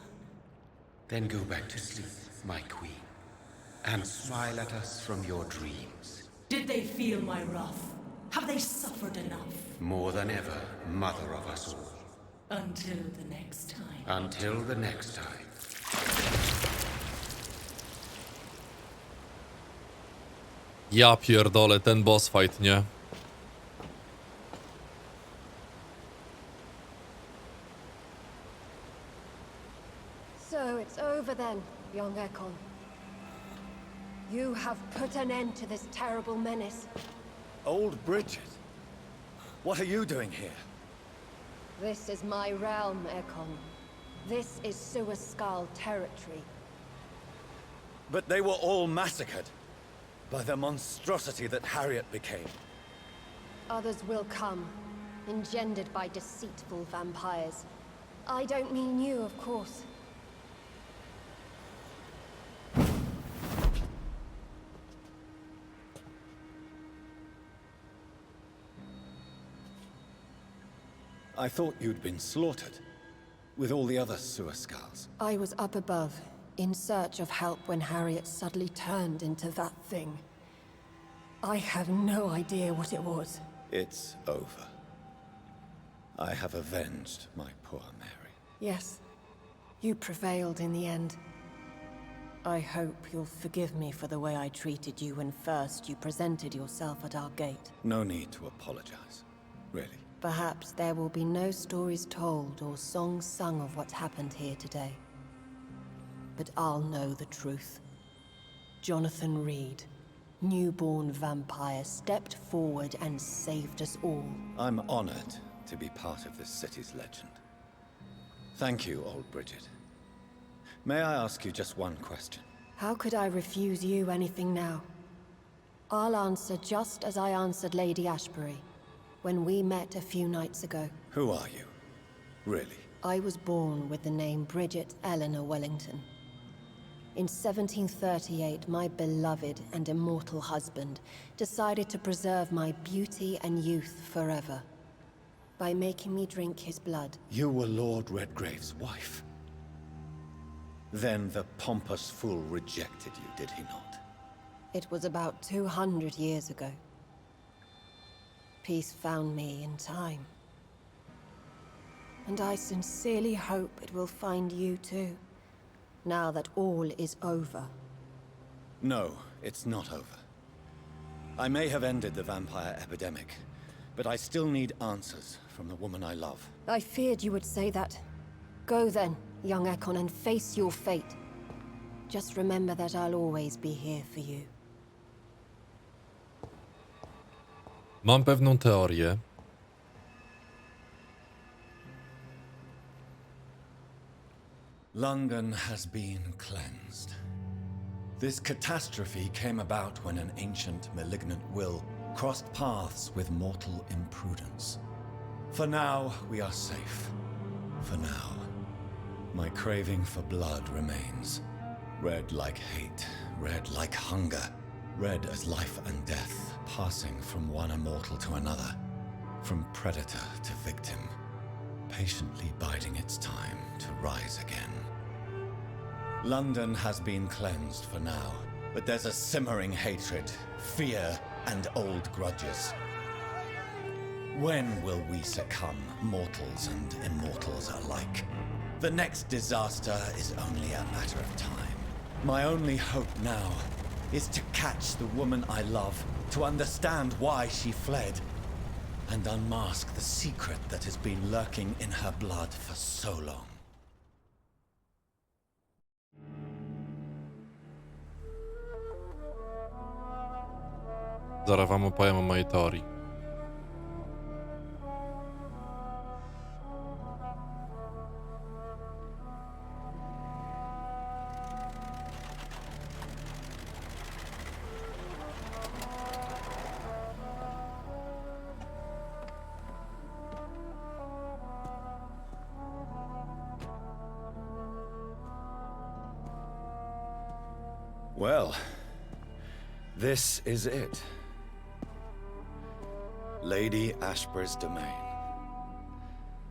Then go back to sleep, my queen, and smile at us from your dreams. Did they feel my wrath? Have they suffered enough? More than ever, mother of us all. Until the next time. Until the next time. Ja pierdolę, ten boss fight, nie? So it's over then, young Ekon. You have put an end to this terrible menace. Old Bridget, what are you doing here? This is my realm, Ekon. This is Suaskal territory. But they were all massacred by the monstrosity that Harriet became. Others will come, engendered by deceitful vampires. I don't mean you, of course. I thought you'd been slaughtered, with all the other Suaskals. I was up above, in search of help when Harriet suddenly turned into that thing. I have no idea what it was. It's over. I have avenged my poor Mary. Yes, you prevailed in the end. I hope you'll forgive me for the way I treated you when first you presented yourself at our gate. No need to apologize. Really? Perhaps there will be no stories told or songs sung of what happened here today. But I'll know the truth. Jonathan Reed, newborn vampire, stepped forward and saved us all. I'm honored to be part of this city's legend. Thank you, old Bridget. May I ask you just one question? How could I refuse you anything now? I'll answer just as I answered Lady Ashbury when we met a few nights ago. Who are you? Really? I was born with the name Bridget Eleanor Wellington. In 1738, my beloved and immortal husband decided to preserve my beauty and youth forever by making me drink his blood. You were Lord Redgrave's wife. Then the pompous fool rejected you, did he not? It was about 200 years ago. Peace found me in time. And I sincerely hope it will find you too, now that all is over. No, it's not over. I may have ended the vampire epidemic, but I still need answers from the woman I love. I feared you would say that. Go then, young Ekon, and face your fate. Just remember that I'll always be here for you. Mam pewną teorię. London has been cleansed. This catastrophe came about when an ancient malignant will crossed paths with mortal imprudence. For now, we are safe. For now. My craving for blood remains. Red like hate, red like hunger, red as life and death, passing from one immortal to another, from predator to victim, patiently biding its time to rise again. London has been cleansed for now, but there's a simmering hatred, fear, and old grudges. When will we succumb, mortals and immortals alike? The next disaster is only a matter of time. My only hope now is to catch the woman I love, to understand why she fled, and unmask the secret that has been lurking in her blood for so long. Zaraz wam opowiem o mojej teorii. Well, this is it. Lady Ashbury's domain.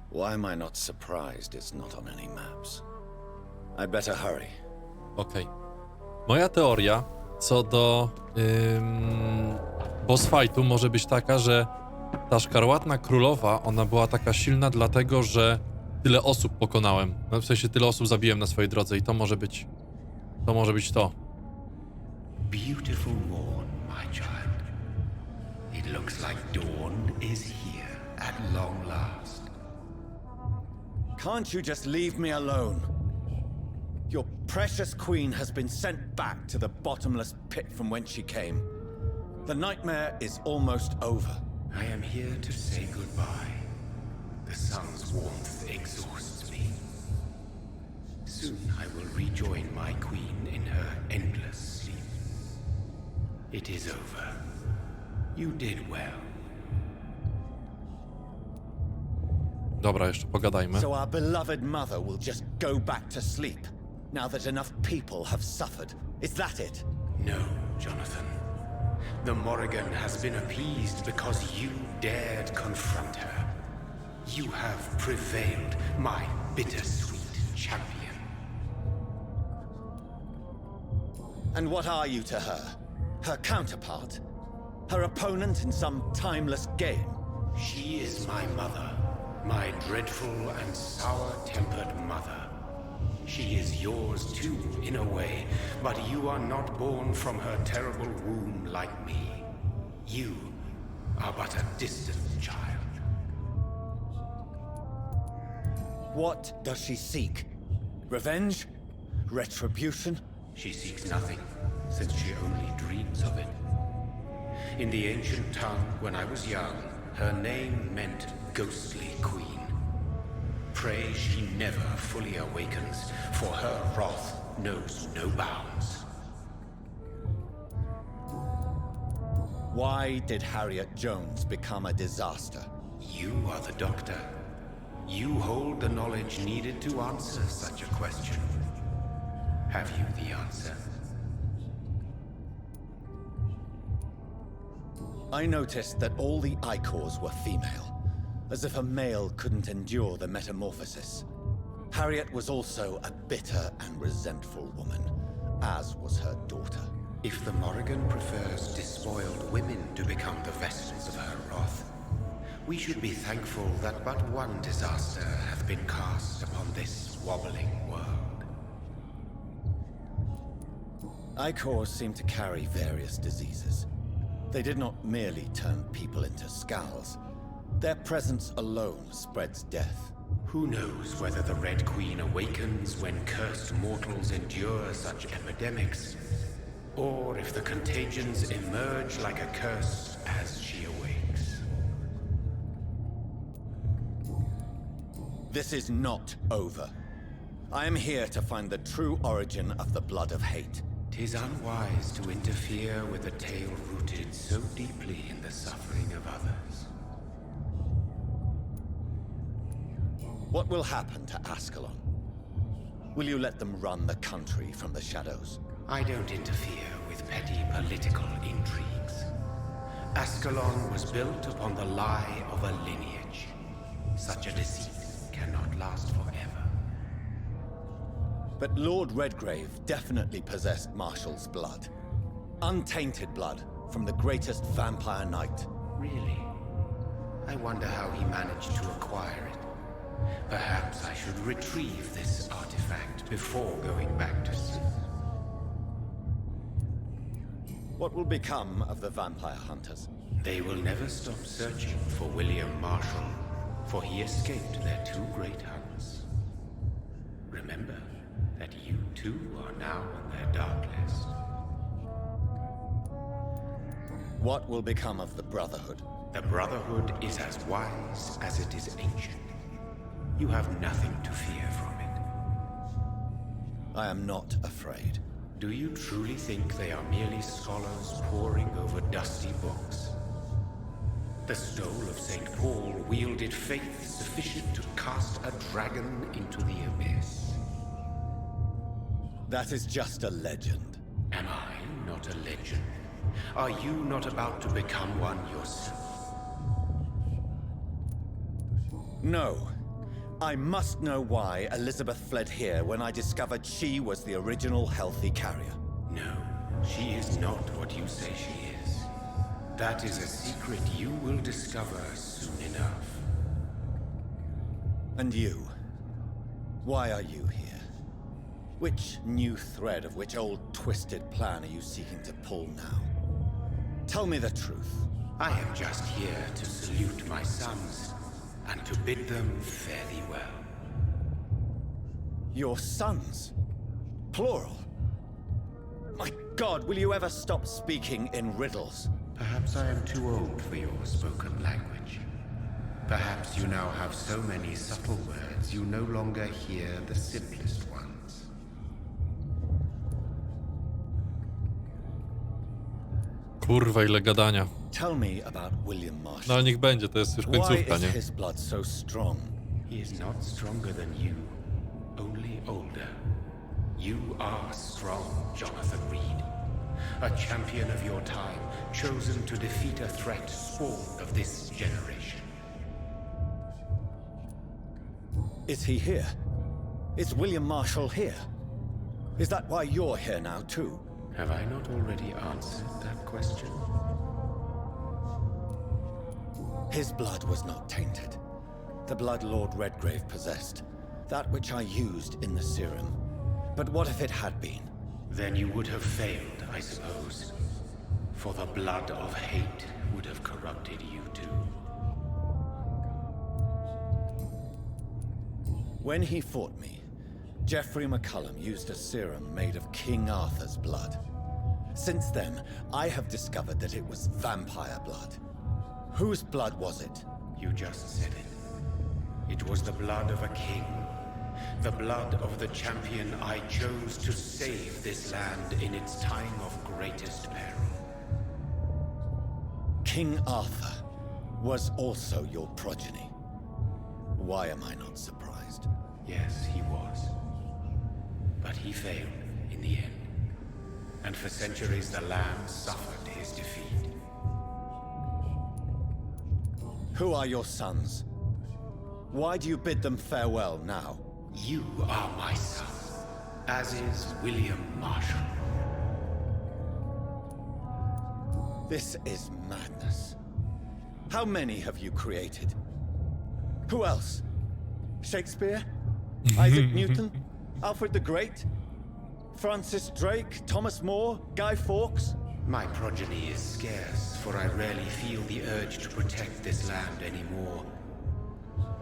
Why am I not surprised it's not on any maps? I'd better hurry. Okej. Moja teoria co do boss fightu może być taka, że ta szkarłatna królowa, ona była taka silna dlatego, że tyle osób pokonałem. No, w sensie tyle osób zabiłem na swojej drodze i to może być to. Beautiful morn, my child. It looks like dawn is here at long last. Can't you just leave me alone? Your precious queen has been sent back to the bottomless pit from whence she came. The nightmare is almost over. I am here to say goodbye. The sun's warmth exhausts me. Soon I will rejoin my queen in her endless sleep. It is over. You did well. Dobra, jeszcze pogadajmy. So our beloved mother will just go back to sleep, now that enough people have suffered. Is that it? No, Jonathan. The Morrigan has been appeased because you dared confront her. You have prevailed, my bittersweet champion. And what are you to her? Her counterpart? Her opponent in some timeless game? She is my mother, my dreadful and sour-tempered mother. She is yours too, in a way, but you are not born from her terrible womb like me. You are but a distant child. what does she seek? Revenge? Retribution? She seeks nothing, since she only dreams of it. In the ancient tongue, when I was young, her name meant Ghostly Queen. Pray she never fully awakens, for her wrath knows no bounds. Why did Harriet Jones become a disaster? You are the doctor. You hold the knowledge needed to answer such a question. Have you the answer? I noticed that all the Icors were female, as if a male couldn't endure the metamorphosis. Harriet was also a bitter and resentful woman, as was her daughter. If the Morrigan prefers despoiled women to become the vessels of her wrath, we should be thankful that but one disaster hath been cast upon this wobbling world. Icors seem to carry various diseases. They did not merely turn people into skulls. Their presence alone spreads death. Who knows whether the Red Queen awakens when cursed mortals endure such epidemics, or if the contagions emerge like a curse as she awakes. This is not over. I am here to find the true origin of the Blood of Hate. 'Tis unwise to interfere with a tale rooted so deeply in the suffering of others. What will happen to Ascalon? Will you let them run the country from the shadows? I don't interfere with petty political intrigues. Ascalon was built upon the lie of a lineage. Such a deceit cannot last forever. But Lord Redgrave definitely possessed Marshall's blood. Untainted blood from the greatest vampire knight. Really? I wonder how he managed to acquire it. Perhaps I should retrieve this artifact before going back to sleep. What will become of the vampire hunters? They will never stop searching for William Marshall, for he escaped their two great hunts. Remember that you too are now on their dark list. What will become of the Brotherhood? The Brotherhood is as wise as it is ancient. You have nothing to fear from it. I am not afraid. Do you truly think they are merely scholars poring over dusty books? The stole of St. Paul wielded faith sufficient to cast a dragon into the abyss. That is just a legend. Am I not a legend? Are you not about to become one yourself? No. I must know why Elizabeth fled here when I discovered she was the original healthy carrier. No, she is not what you say she is. That is a secret you will discover soon enough. And you? Why are you here? Which new thread of which old twisted plan are you seeking to pull now? Tell me the truth. I am just here to salute my sons and to bid them fare thee well. Your sons? Plural? My God, will you ever stop speaking in riddles? Perhaps I am too old for your spoken language. Perhaps you now have so many subtle words you no longer hear the simplest ones. Kurwa, ile gadania. Tell me about William No Marshall. ale niech będzie, to jest już Why końcówka, is nie? his blood so strong? He is not stronger than you, only older. You are strong, Jonathan Reed. A champion of your time, chosen to defeat a threat spawned of this generation. Is he here? Is William Marshall here? Is that why you're here now, too? Have I not already answered that question? His blood was not tainted. The blood Lord Redgrave possessed. That which I used in the serum. But what if it had been? Then you would have failed, I suppose. For the blood of hate would have corrupted you too. When he fought me, Geoffrey McCullum used a serum made of King Arthur's blood. Since then, I have discovered that it was vampire blood. Whose blood was it? You just said it. It was the blood of a king. The blood of the champion I chose to save this land in its time of greatest peril. King Arthur was also your progeny. Why am I not surprised? Yes, he was. But he failed in the end. And for centuries the land suffered his defeat. Who are your sons? Why do you bid them farewell now? You are my son, as is William Marshall. This is madness. How many have you created? Who else? Shakespeare? Isaac Newton? Alfred the Great? Francis Drake? Thomas More? Guy Fawkes? My progeny is scarce, for I rarely feel the urge to protect this land anymore.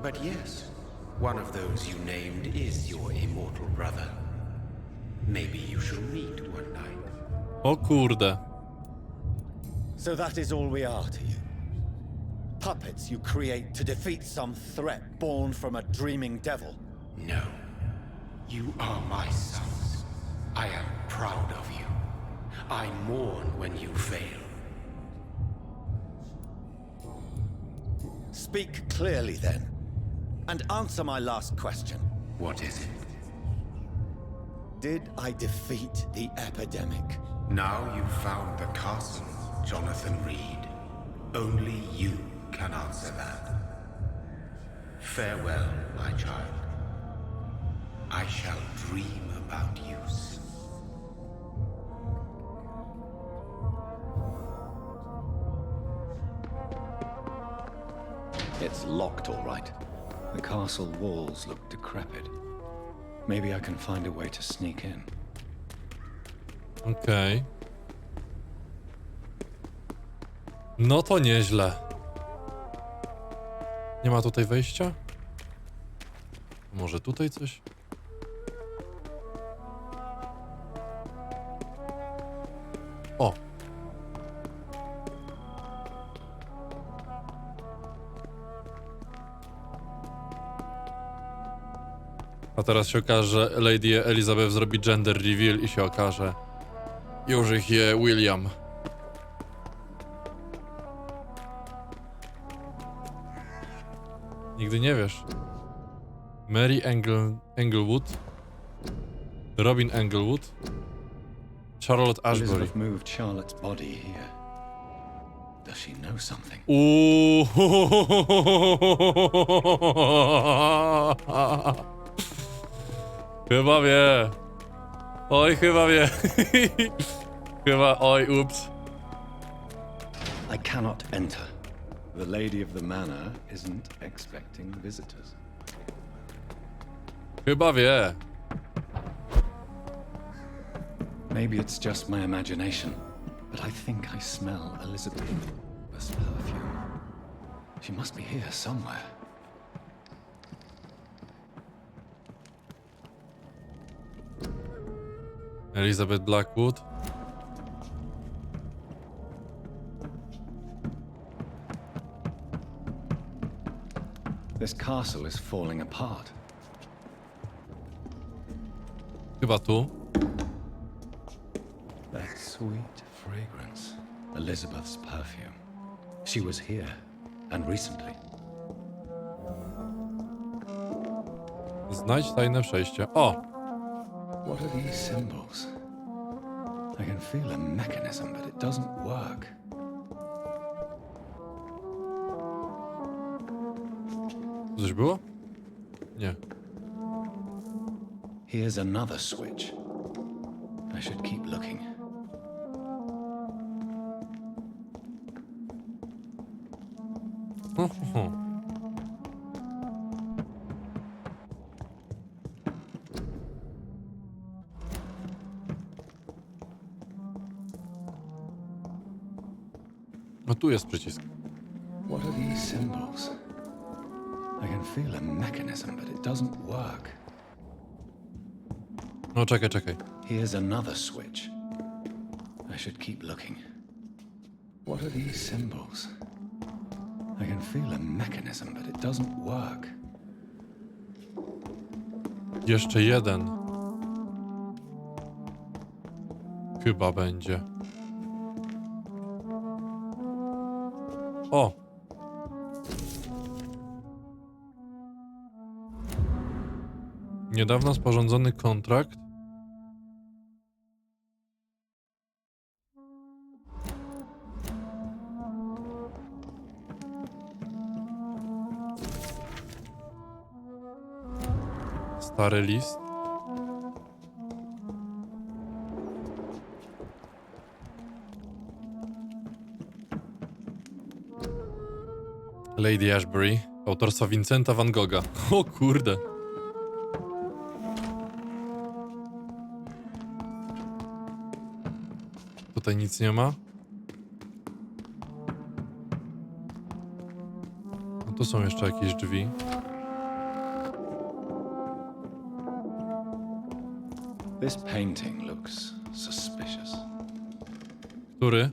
But yes, one of those you named is your immortal brother. Maybe you shall meet one night. O kurde. So that is all we are to you? Puppets you create to defeat some threat born from a dreaming devil? No. You are my sons. I am proud of you. I mourn when you fail. Speak clearly then, and answer my last question. What is it? Did I defeat the epidemic? Now you've found the castle, Jonathan Reed. Only you can answer that. Farewell, my child. I shall dream about you soon. It's locked, all right. The castle walls look decrepit. Maybe I can find a way to sneak in. Okej. No to nieźle. Nie ma tutaj wejścia? Może tutaj coś? O! A teraz się okaże, że Lady Elizabeth zrobi gender reveal i się okaże. Już ich je William. Nigdy nie wiesz. Mary Englewood, Robin Englewood, Charlotte Ashbury. Elizabeth moved Charlotte's body here. Does she know something? Chyba wie. Oj, chyba wie. Chyba, oj, ups. I cannot enter. The lady of the manor isn't expecting visitors. Chyba wie. Maybe it's just my imagination, but I think I smell Elizabeth's perfume. She must be here somewhere. Elizabeth Blackwood. This castle is falling apart. Chyba tu. That sweet fragrance. Elizabeth's perfume. She was here, and recently. Znajdź tajne przejście. O! What are these symbols? I can feel a mechanism, but it doesn't work. Coś było? Nie. Here's another switch. I should keep looking. No tu jest przycisk. What are these symbols? I can feel a mechanism, but it doesn't work. No czekaj, czekaj. Here's another switch. I should keep looking. What are these symbols? I can feel a mechanism, but it doesn't work. Jeszcze jeden. Chyba będzie. O! Niedawno sporządzony kontrakt. Stary list. Lady Ashbury, autorstwa Vincenta van Gogha. O kurde. Tutaj nic nie ma. No tu są jeszcze jakieś drzwi. This painting looks suspicious. Który?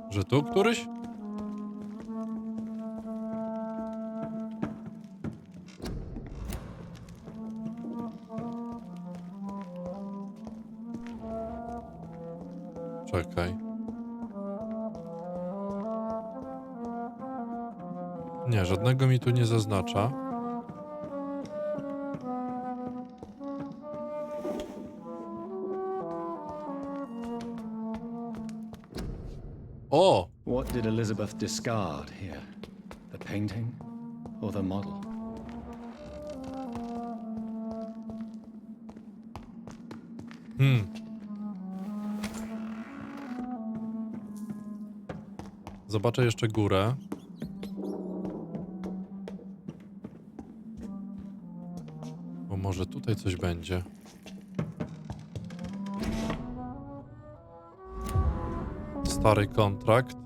Że tu któryś? Czekaj. Nie, żadnego mi tu nie zaznacza. O! What did Elizabeth discard here? The painting or the model? Zobaczę jeszcze górę. Bo może tutaj coś będzie. Stary kontrakt.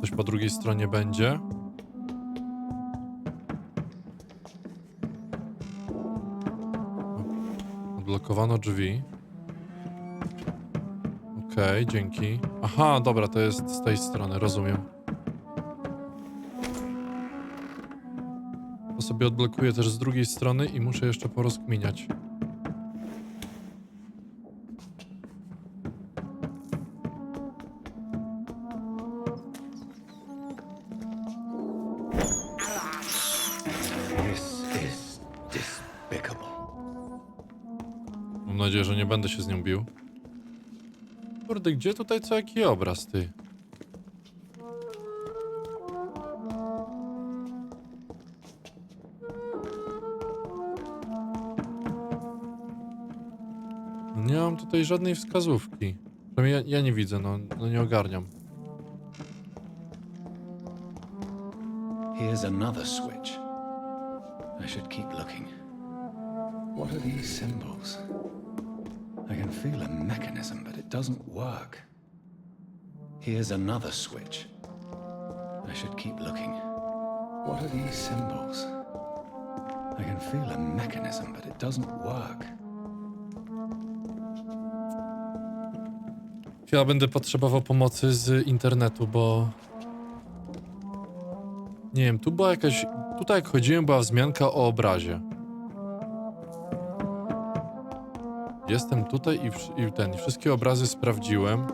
Coś po drugiej stronie będzie. Odblokowano drzwi. Okej, dzięki. Aha, dobra, to jest z tej strony, rozumiem. To sobie odblokuję też z drugiej strony i muszę jeszcze porozkminiać. This is despicable. Mam nadzieję, że nie będę się z nią bił. Kurde, gdzie tutaj co jaki obraz, ty? Nie mam tutaj żadnej wskazówki. Przynajmniej ja nie widzę, no nie ogarniam. Here's another switch. I should keep looking. What are these symbols? I can feel a mechanism, but it doesn't work. Here's another switch. I should keep looking. What are these symbols? I can feel a mechanism, but it doesn't work. Chyba będę potrzebował pomocy z internetu, bo... Nie wiem, tu była jakaś... Tutaj jak chodziłem, była wzmianka o obrazie. Jestem tutaj i wszystkie obrazy sprawdziłem.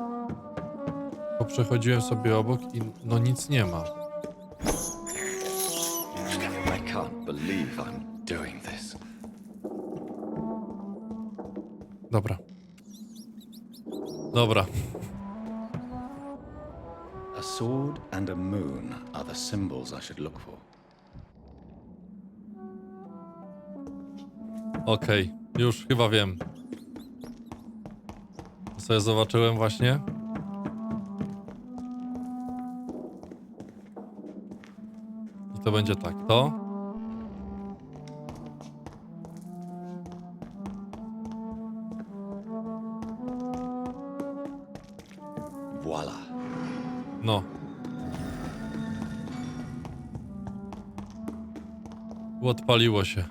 Poprzechodziłem sobie obok i no nic nie ma. I can't believe I'm doing this. Dobra. Dobra. A sword and a moon are the symbols I should look for. Okej, już chyba wiem. To sobie zobaczyłem właśnie. I to będzie tak, to. Voila. No. Odpaliło się.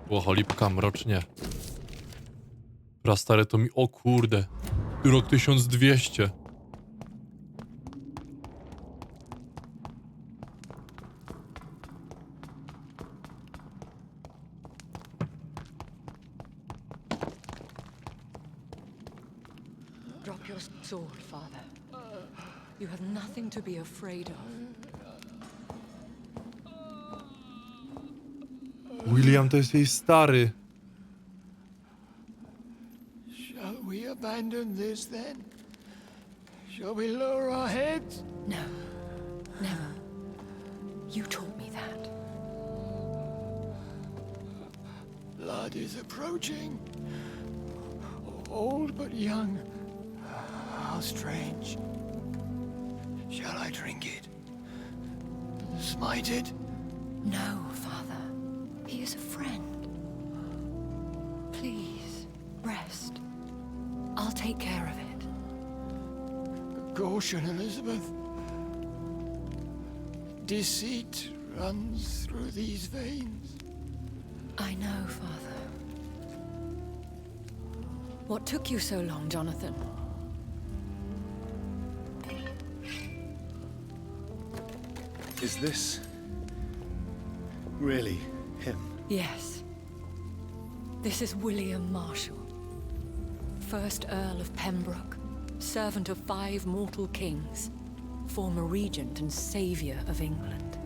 Było cholipka, mrocznie. Prastare to mi... O kurde. Rok 1200. Drop your sword, father. You have nothing to be afraid of. William to jest jej stary. Shall we abandon this then? Shall we lower our heads? No, never. You taught me that. Blood is approaching. Old but young. How strange. Shall I drink it? Smite it? No, father. He is a friend. Please, rest. I'll take care of it. Caution, Elizabeth. Deceit runs through these veins. I know, father. What took you so long, Jonathan? Is this really him? Yes. This is William Marshall, 1st Earl of Pembroke, servant of 5 mortal kings, former regent and savior of England.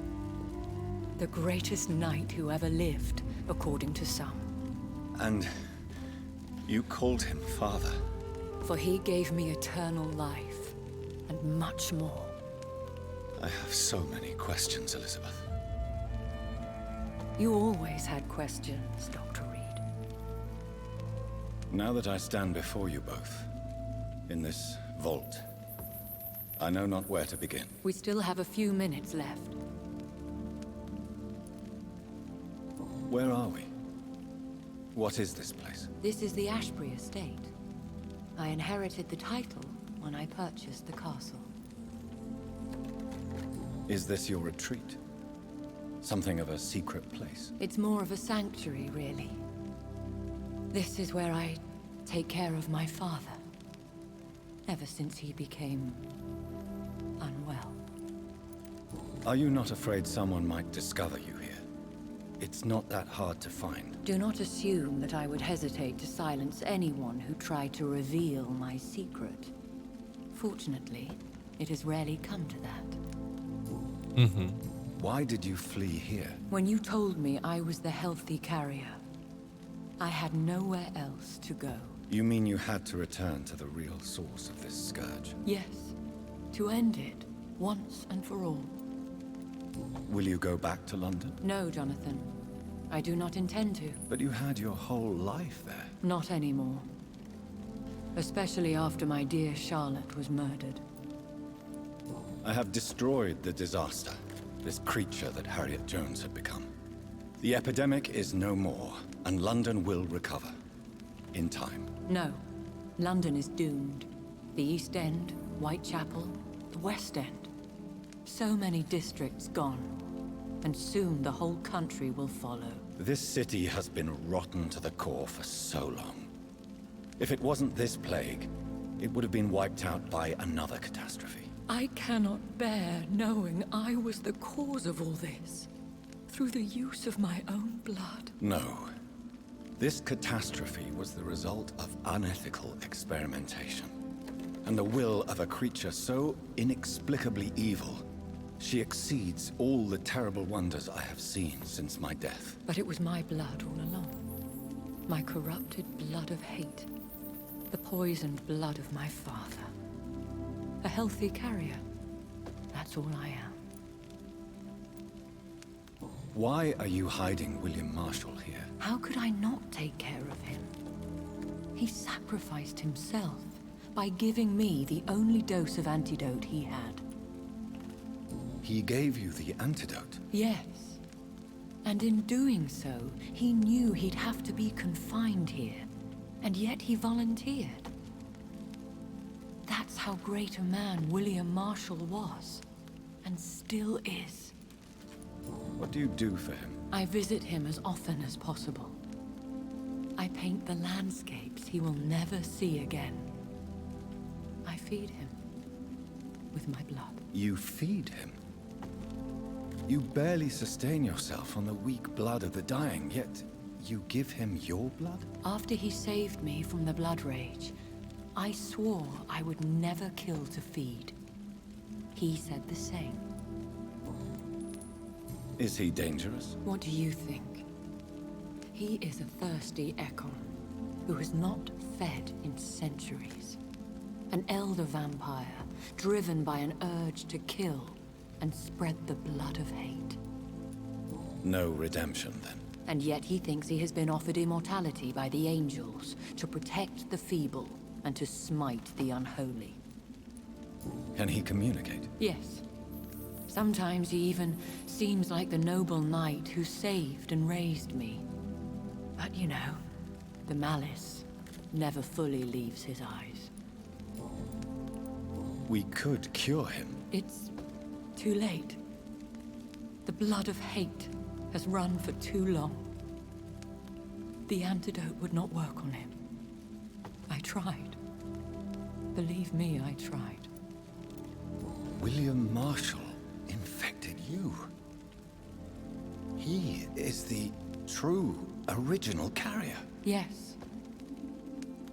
The greatest knight who ever lived, according to some. And you called him father. For he gave me eternal life, and much more. I have so many questions, Elizabeth. You always had questions, Dr. Reed. Now that I stand before you both, in this vault, I know not where to begin. We still have a few minutes left. Where are we? What is this place? This is the Ashbury estate. I inherited the title when I purchased the castle. Is this your retreat? Something of a secret place? It's more of a sanctuary, really. This is where I take care of my father. Ever since he became unwell. Are you not afraid someone might discover you here? It's not that hard to find. Do not assume that I would hesitate to silence anyone who tried to reveal my secret. Fortunately, it has rarely come to that. Why did you flee here? When you told me I was the healthy carrier, I had nowhere else to go. You mean you had to return to the real source of this scourge? Yes, to end it, once and for all. Will you go back to London? No, Jonathan. I do not intend to. But you had your whole life there. Not anymore. Especially after my dear Charlotte was murdered. I have destroyed the disaster, this creature that Harriet Jones had become. The epidemic is no more, and London will recover. In time. No. London is doomed. The East End, Whitechapel, the West End. So many districts gone. And soon the whole country will follow. This city has been rotten to the core for so long. If it wasn't this plague, it would have been wiped out by another catastrophe. I cannot bear knowing I was the cause of all this. Through the use of my own blood. No. This catastrophe was the result of unethical experimentation. And the will of a creature so inexplicably evil, she exceeds all the terrible wonders I have seen since my death. But it was my blood all along. My corrupted blood of hate. The poisoned blood of my father. A healthy carrier. That's all I am. Why are you hiding William Marshall here? How could I not take care of him? He sacrificed himself by giving me the only dose of antidote he had. He gave you the antidote? Yes. And in doing so, he knew he'd have to be confined here, and yet he volunteered. That's how great a man William Marshall was, and still is. What do you do for him? I visit him as often as possible. I paint the landscapes he will never see again. I feed him with my blood. You feed him? You barely sustain yourself on the weak blood of the dying, yet you give him your blood? After he saved me from the blood rage, I swore I would never kill to feed. He said the same. Is he dangerous? What do you think? He is a thirsty Ekon, who has not fed in centuries. An elder vampire, driven by an urge to kill and spread the blood of hate. No redemption, then? And yet he thinks he has been offered immortality by the angels to protect the feeble and to smite the unholy. Can he communicate? Yes. Sometimes he even seems like the noble knight who saved and raised me. But you know, the malice never fully leaves his eyes. We could cure him. It's too late. The blood of hate has run for too long. The antidote would not work on him. I tried. Believe me, I tried. William Marshall infected you. He is the true, original carrier. Yes.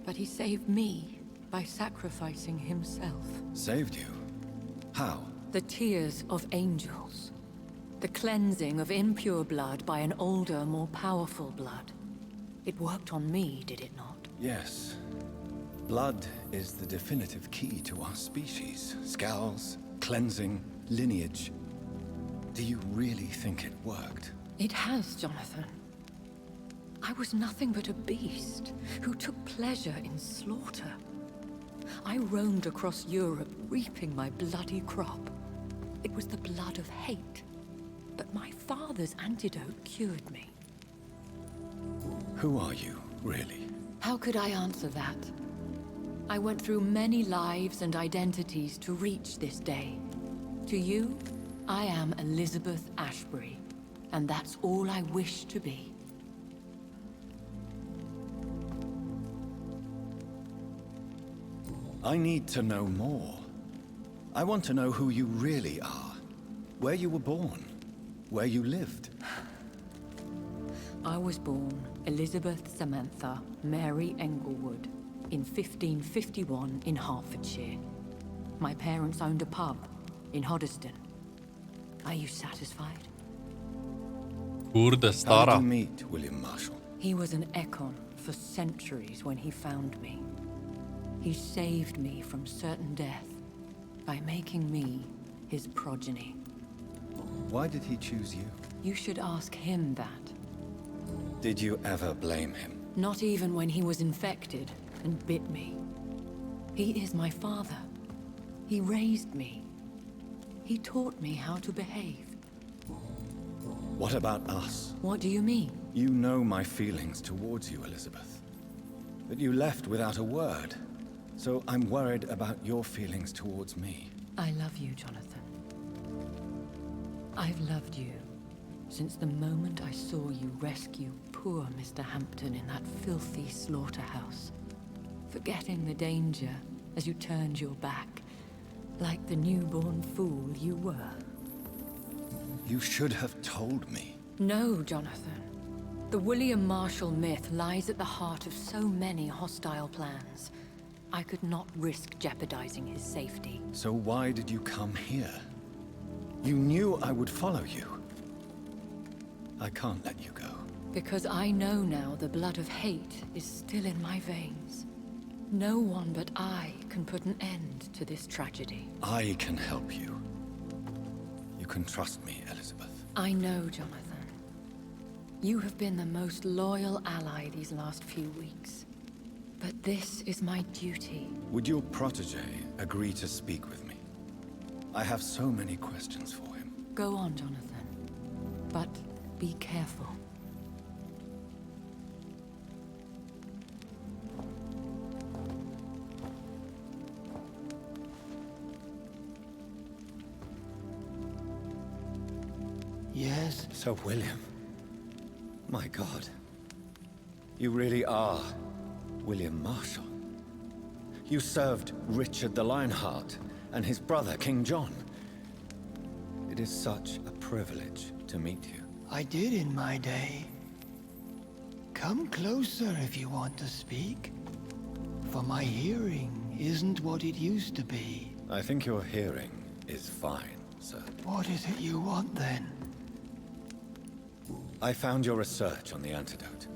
But he saved me by sacrificing himself. Saved you? How? The tears of angels. The cleansing of impure blood by an older, more powerful blood. It worked on me, did it not? Yes. Blood is the definitive key to our species. Scowls, cleansing, lineage. Do you really think it worked? It has, Jonathan. I was nothing but a beast who took pleasure in slaughter. I roamed across Europe, reaping my bloody crop. It was the blood of hate. But my father's antidote cured me. Who are you, really? How could I answer that? I went through many lives and identities to reach this day. To you, I am Elizabeth Ashbury, and that's all I wish to be. I need to know more. I want to know who you really are. Where you were born. Where you lived. I was born Elizabeth Samantha Mary Englewood in 1551 in Hertfordshire. My parents owned a pub in Hoddesdon. Are you satisfied? Kurde, How stara. did you meet William Marshall? He was an Ekon for centuries when he found me. He saved me from certain death by making me his progeny. Why did he choose you? You should ask him that. Did you ever blame him? Not even when he was infected and bit me. He is my father. He raised me. He taught me how to behave. What about us? What do you mean? You know my feelings towards you, Elizabeth. But you left without a word. So I'm worried about your feelings towards me. I love you, Jonathan. I've loved you since the moment I saw you rescue poor Mr. Hampton in that filthy slaughterhouse, forgetting the danger as you turned your back, like the newborn fool you were. You should have told me. No, Jonathan. The William Marshall myth lies at the heart of so many hostile plans. I could not risk jeopardizing his safety. So why did you come here? You knew I would follow you. I can't let you go. Because I know now the blood of hate is still in my veins. No one but I can put an end to this tragedy. I can help you. You can trust me, Elizabeth. I know, Jonathan. You have been the most loyal ally these last few weeks. But this is my duty. Would your protege agree to speak with me? I have so many questions for him. Go on, Jonathan. But be careful. Yes? Sir William. My God. You really are William Marshall. You served Richard the Lionheart and his brother, King John. It is such a privilege to meet you. I did in my day. Come closer if you want to speak. For my hearing isn't what it used to be. I think your hearing is fine, sir. What is it you want then? I found your research on the antidote.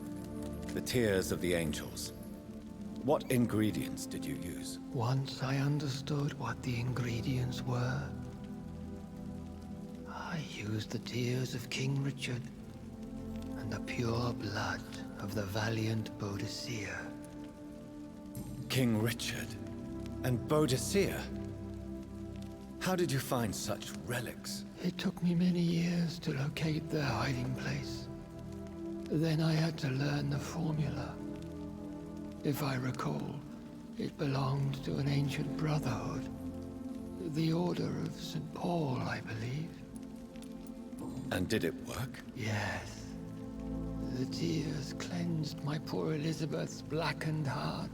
The Tears of the Angels. What ingredients did you use? Once I understood what the ingredients were, I used the tears of King Richard and the pure blood of the valiant Boadicea. King Richard and Boadicea? How did you find such relics? It took me many years to locate their hiding place. Then I had to learn the formula. If I recall, it belonged to an ancient brotherhood. The Order of St. Paul, I believe. And did it work? Yes. The tears cleansed my poor Elizabeth's blackened heart.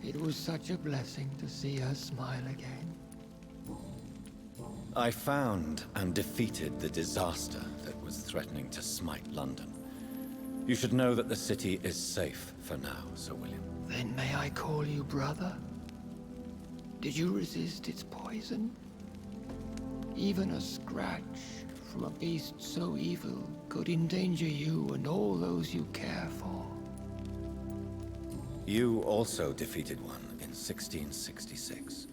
It was such a blessing to see her smile again. I found and defeated the disaster that was threatening to smite London. You should know that the city is safe for now, Sir William. Then may I call you brother? Did you resist its poison? Even a scratch from a beast so evil could endanger you and all those you care for. You also defeated one in 1666.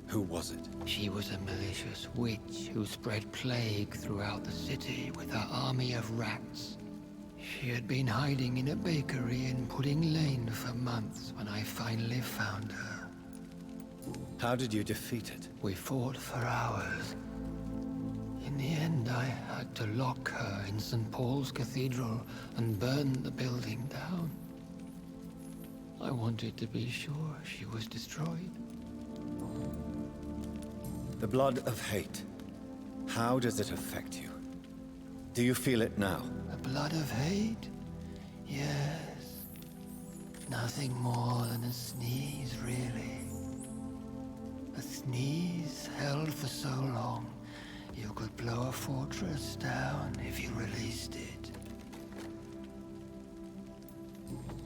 Who was it? She was a malicious witch who spread plague throughout the city with her army of rats. She had been hiding in a bakery in Pudding Lane for months when I finally found her. How did you defeat it? We fought for hours. In the end, I had to lock her in St. Paul's Cathedral and burn the building down. I wanted to be sure she was destroyed. The blood of hate. How does it affect you? Do you feel it now? The blood of hate? Yes. Nothing more than a sneeze, really. A sneeze held for so long, you could blow a fortress down if you released it.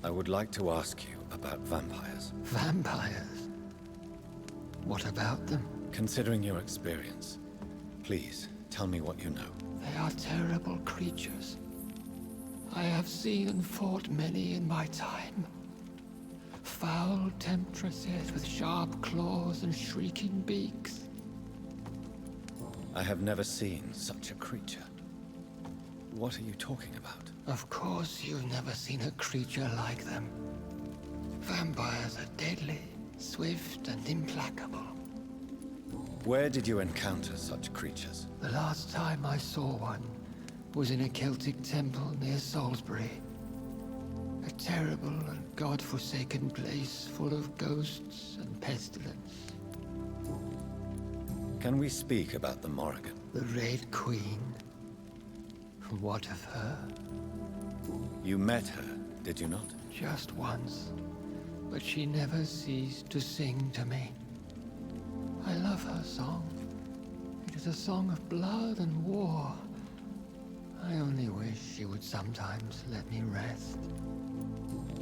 I would like to ask you about vampires. Vampires? What about them? Considering your experience, please tell me what you know. They are terrible creatures. I have seen and fought many in my time. Foul temptresses with sharp claws and shrieking beaks. I have never seen such a creature. What are you talking about? Of course you've never seen a creature like them. Vampires are deadly, swift and implacable. Where did you encounter such creatures? The last time I saw one was in a Celtic temple near Salisbury. A terrible and god-forsaken place full of ghosts and pestilence. Can we speak about the Morrigan? The Red Queen. What of her? You met her, did you not? Just once. But she never ceased to sing to me. I love her song. It is a song of blood and war. I only wish she would sometimes let me rest.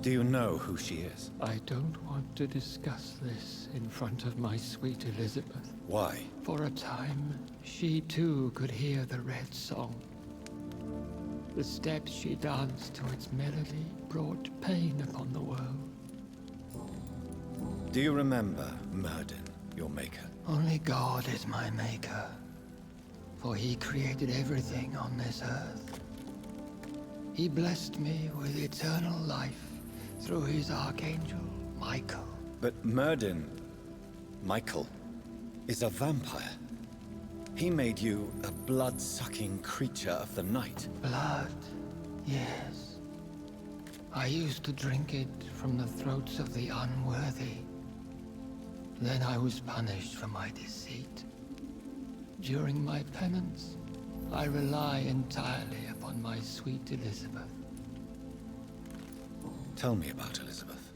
Do you know who she is? I don't want to discuss this in front of my sweet Elizabeth. Why? For a time, she too could hear the Red Song. The steps she danced to its melody brought pain upon the world. Do you remember Myrddin, your maker? Only God is my maker, for he created everything on this earth. He blessed me with eternal life through his archangel, Michael. But Myrddin, Michael, is a vampire. He made you a blood-sucking creature of the night. Blood, yes. I used to drink it from the throats of the unworthy. Then I was punished for my deceit. During my penance, I rely entirely upon my sweet Elizabeth. Tell me about Elizabeth.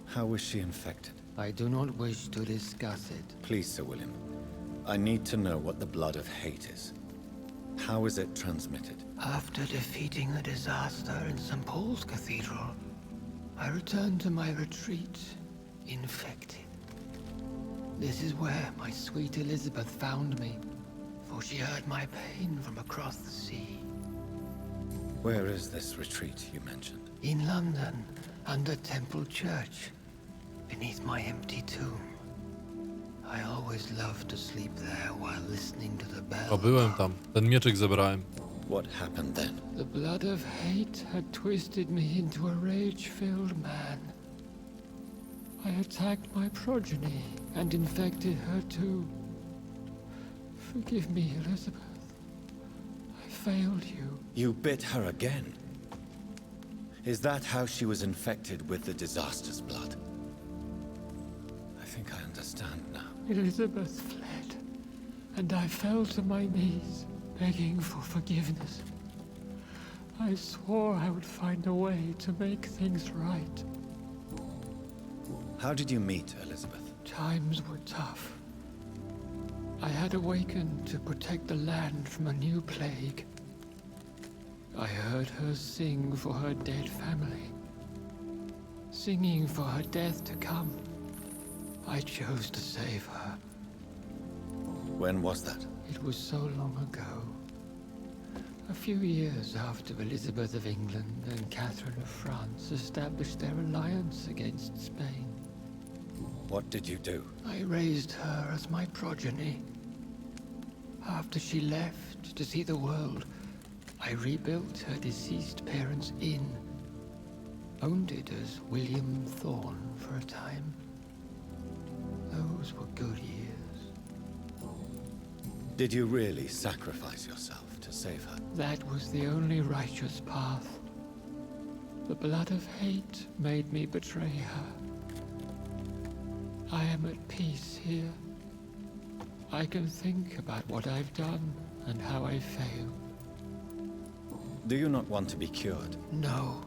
How was she infected? I do not wish to discuss it. Please, Sir William. I need to know what the blood of hate is. How is it transmitted? After defeating the disaster in St. Paul's Cathedral, I returned to my retreat, infected. This is where my sweet Elizabeth found me, for she heard my pain from across the sea. Where is this retreat you mentioned? In London, under Temple Church, beneath my empty tomb. I always loved to sleep there while listening to the bell. O, byłem tam. Ten mieczyk zebrałem. What happened then? The blood of hate had twisted me into a rage-filled man. I attacked my progeny and infected her too. Forgive me, Elizabeth. I failed you. You bit her again. Is that how she was infected with the disaster's blood? I think I understand now. Elizabeth fled, and I fell to my knees, begging for forgiveness. I swore I would find a way to make things right. How did you meet Elizabeth? Times were tough. I had awakened to protect the land from a new plague. I heard her sing for her dead family. Singing for her death to come. I chose to save her. When was that? It was so long ago. A few years after Elizabeth of England and Catherine of France established their alliance against Spain. What did you do? I raised her as my progeny. After she left to see the world, I rebuilt her deceased parents' inn. Owned it as William Thorne for a time. Those were good years. Did you really sacrifice yourself to save her? That was the only righteous path. The blood of hate made me betray her. I am at peace here. I can think about what I've done and how I failed. Do you not want to be cured? No.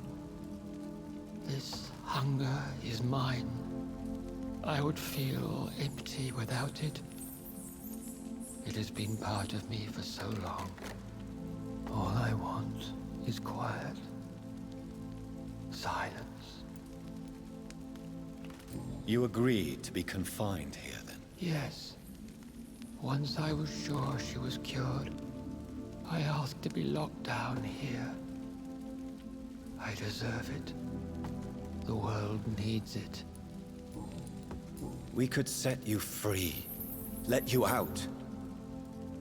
This hunger is mine. I would feel empty without it. It has been part of me for so long. All I want is quiet. Silence. You agreed to be confined here then? Yes. Once I was sure she was cured, I asked to be locked down here. I deserve it. The world needs it. We could set you free. Let you out.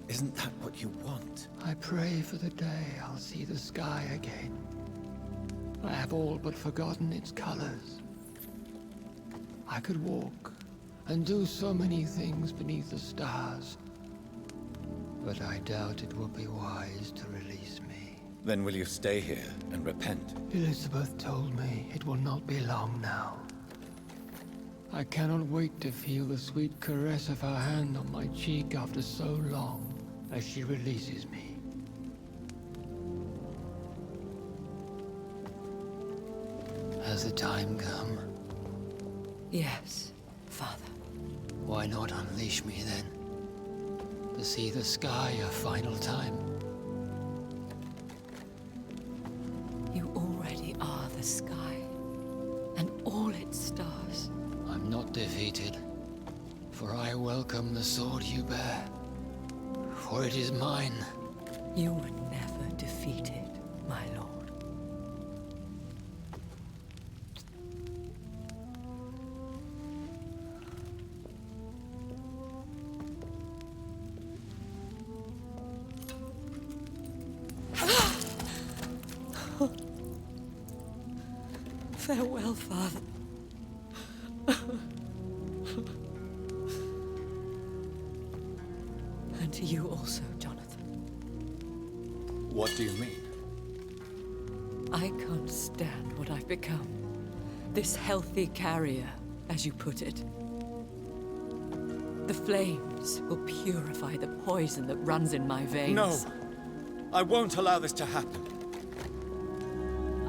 Isn't that what you want? I pray for the day I'll see the sky again. I have all but forgotten its colors. I could walk and do so many things beneath the stars. But I doubt it will be wise to release me. Then will you stay here and repent? Elizabeth told me it will not be long now. I cannot wait to feel the sweet caress of her hand on my cheek after so long as she releases me. Has the time come? Yes, Father. Why not unleash me then? To see the sky a final time? You already are the sky, and all its stars. I'm not defeated, for I welcome the sword you bear, for it is mine. You were never defeated, my lord. farewell, Father. And to you also, Jonathan. What do you mean? I can't stand what I've become. This healthy carrier, as you put it. The flames will purify the poison that runs in my veins. No! I won't allow this to happen.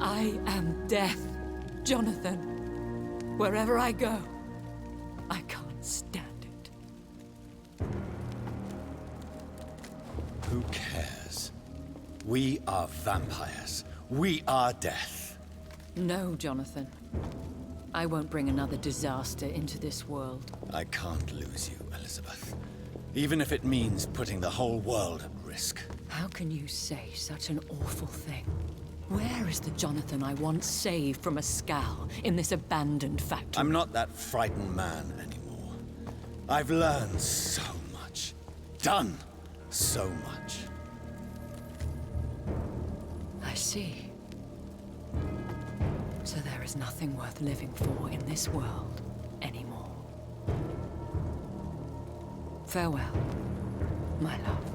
I am death, Jonathan. Wherever I go, I can't stand it. Who cares? We are vampires. We are death. No, Jonathan. I won't bring another disaster into this world. I can't lose you, Elizabeth. Even if it means putting the whole world at risk. How can you say such an awful thing? Where is the Jonathan I once saved from a scowl in this abandoned factory? I'm not that frightened man anymore. I've learned so much. Done so much. I see. So there is nothing worth living for in this world anymore. Farewell, my love.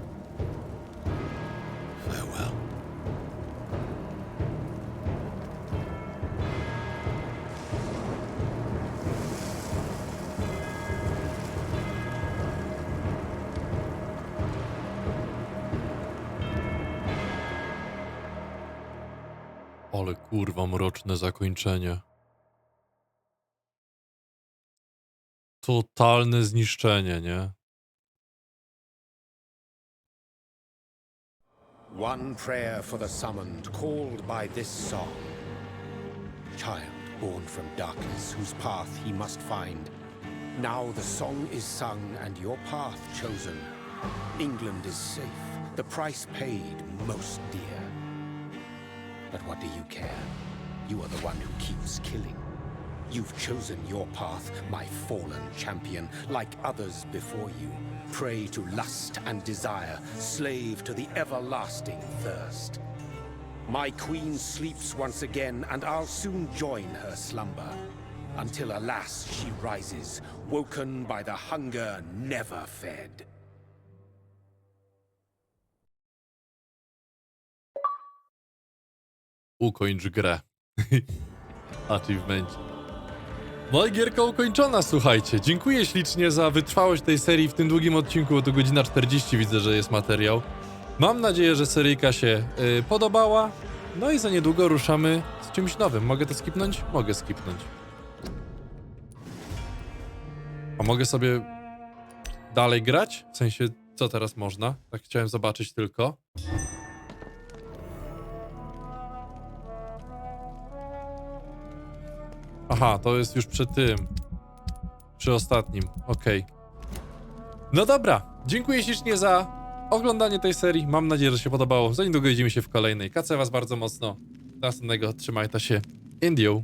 Farewell. Ale kurwa mroczne zakończenie. Totalne zniszczenie, nie? One prayer for the summoned, called by this song. Child born from darkness, whose path he must find. Now the song is sung and your path chosen. England is safe, the price paid most dear. But what do you care? You are the one who keeps killing. You've chosen your path, my fallen champion, like others before you. Prey to lust and desire, slave to the everlasting thirst. My queen sleeps once again, and I'll soon join her slumber. Until alas, she rises, woken by the hunger never fed. Ukończ grę. Achievement. No i gierka ukończona, słuchajcie. Dziękuję ślicznie za wytrwałość tej serii w tym długim odcinku, bo to godzina 40 widzę, że jest materiał. Mam nadzieję, że seryjka się podobała. No i za niedługo ruszamy z czymś nowym. Mogę to skipnąć? Mogę skipnąć. A mogę sobie dalej grać? W sensie, co teraz można? Tak chciałem zobaczyć tylko. Aha, to jest już przy tym. Przy ostatnim, okej. No dobra, dziękuję ślicznie za oglądanie tej serii. Mam nadzieję, że się podobało. Za niedługo widzimy się w kolejnej. Kacę was bardzo mocno. Do następnego, trzymajcie się. Indio.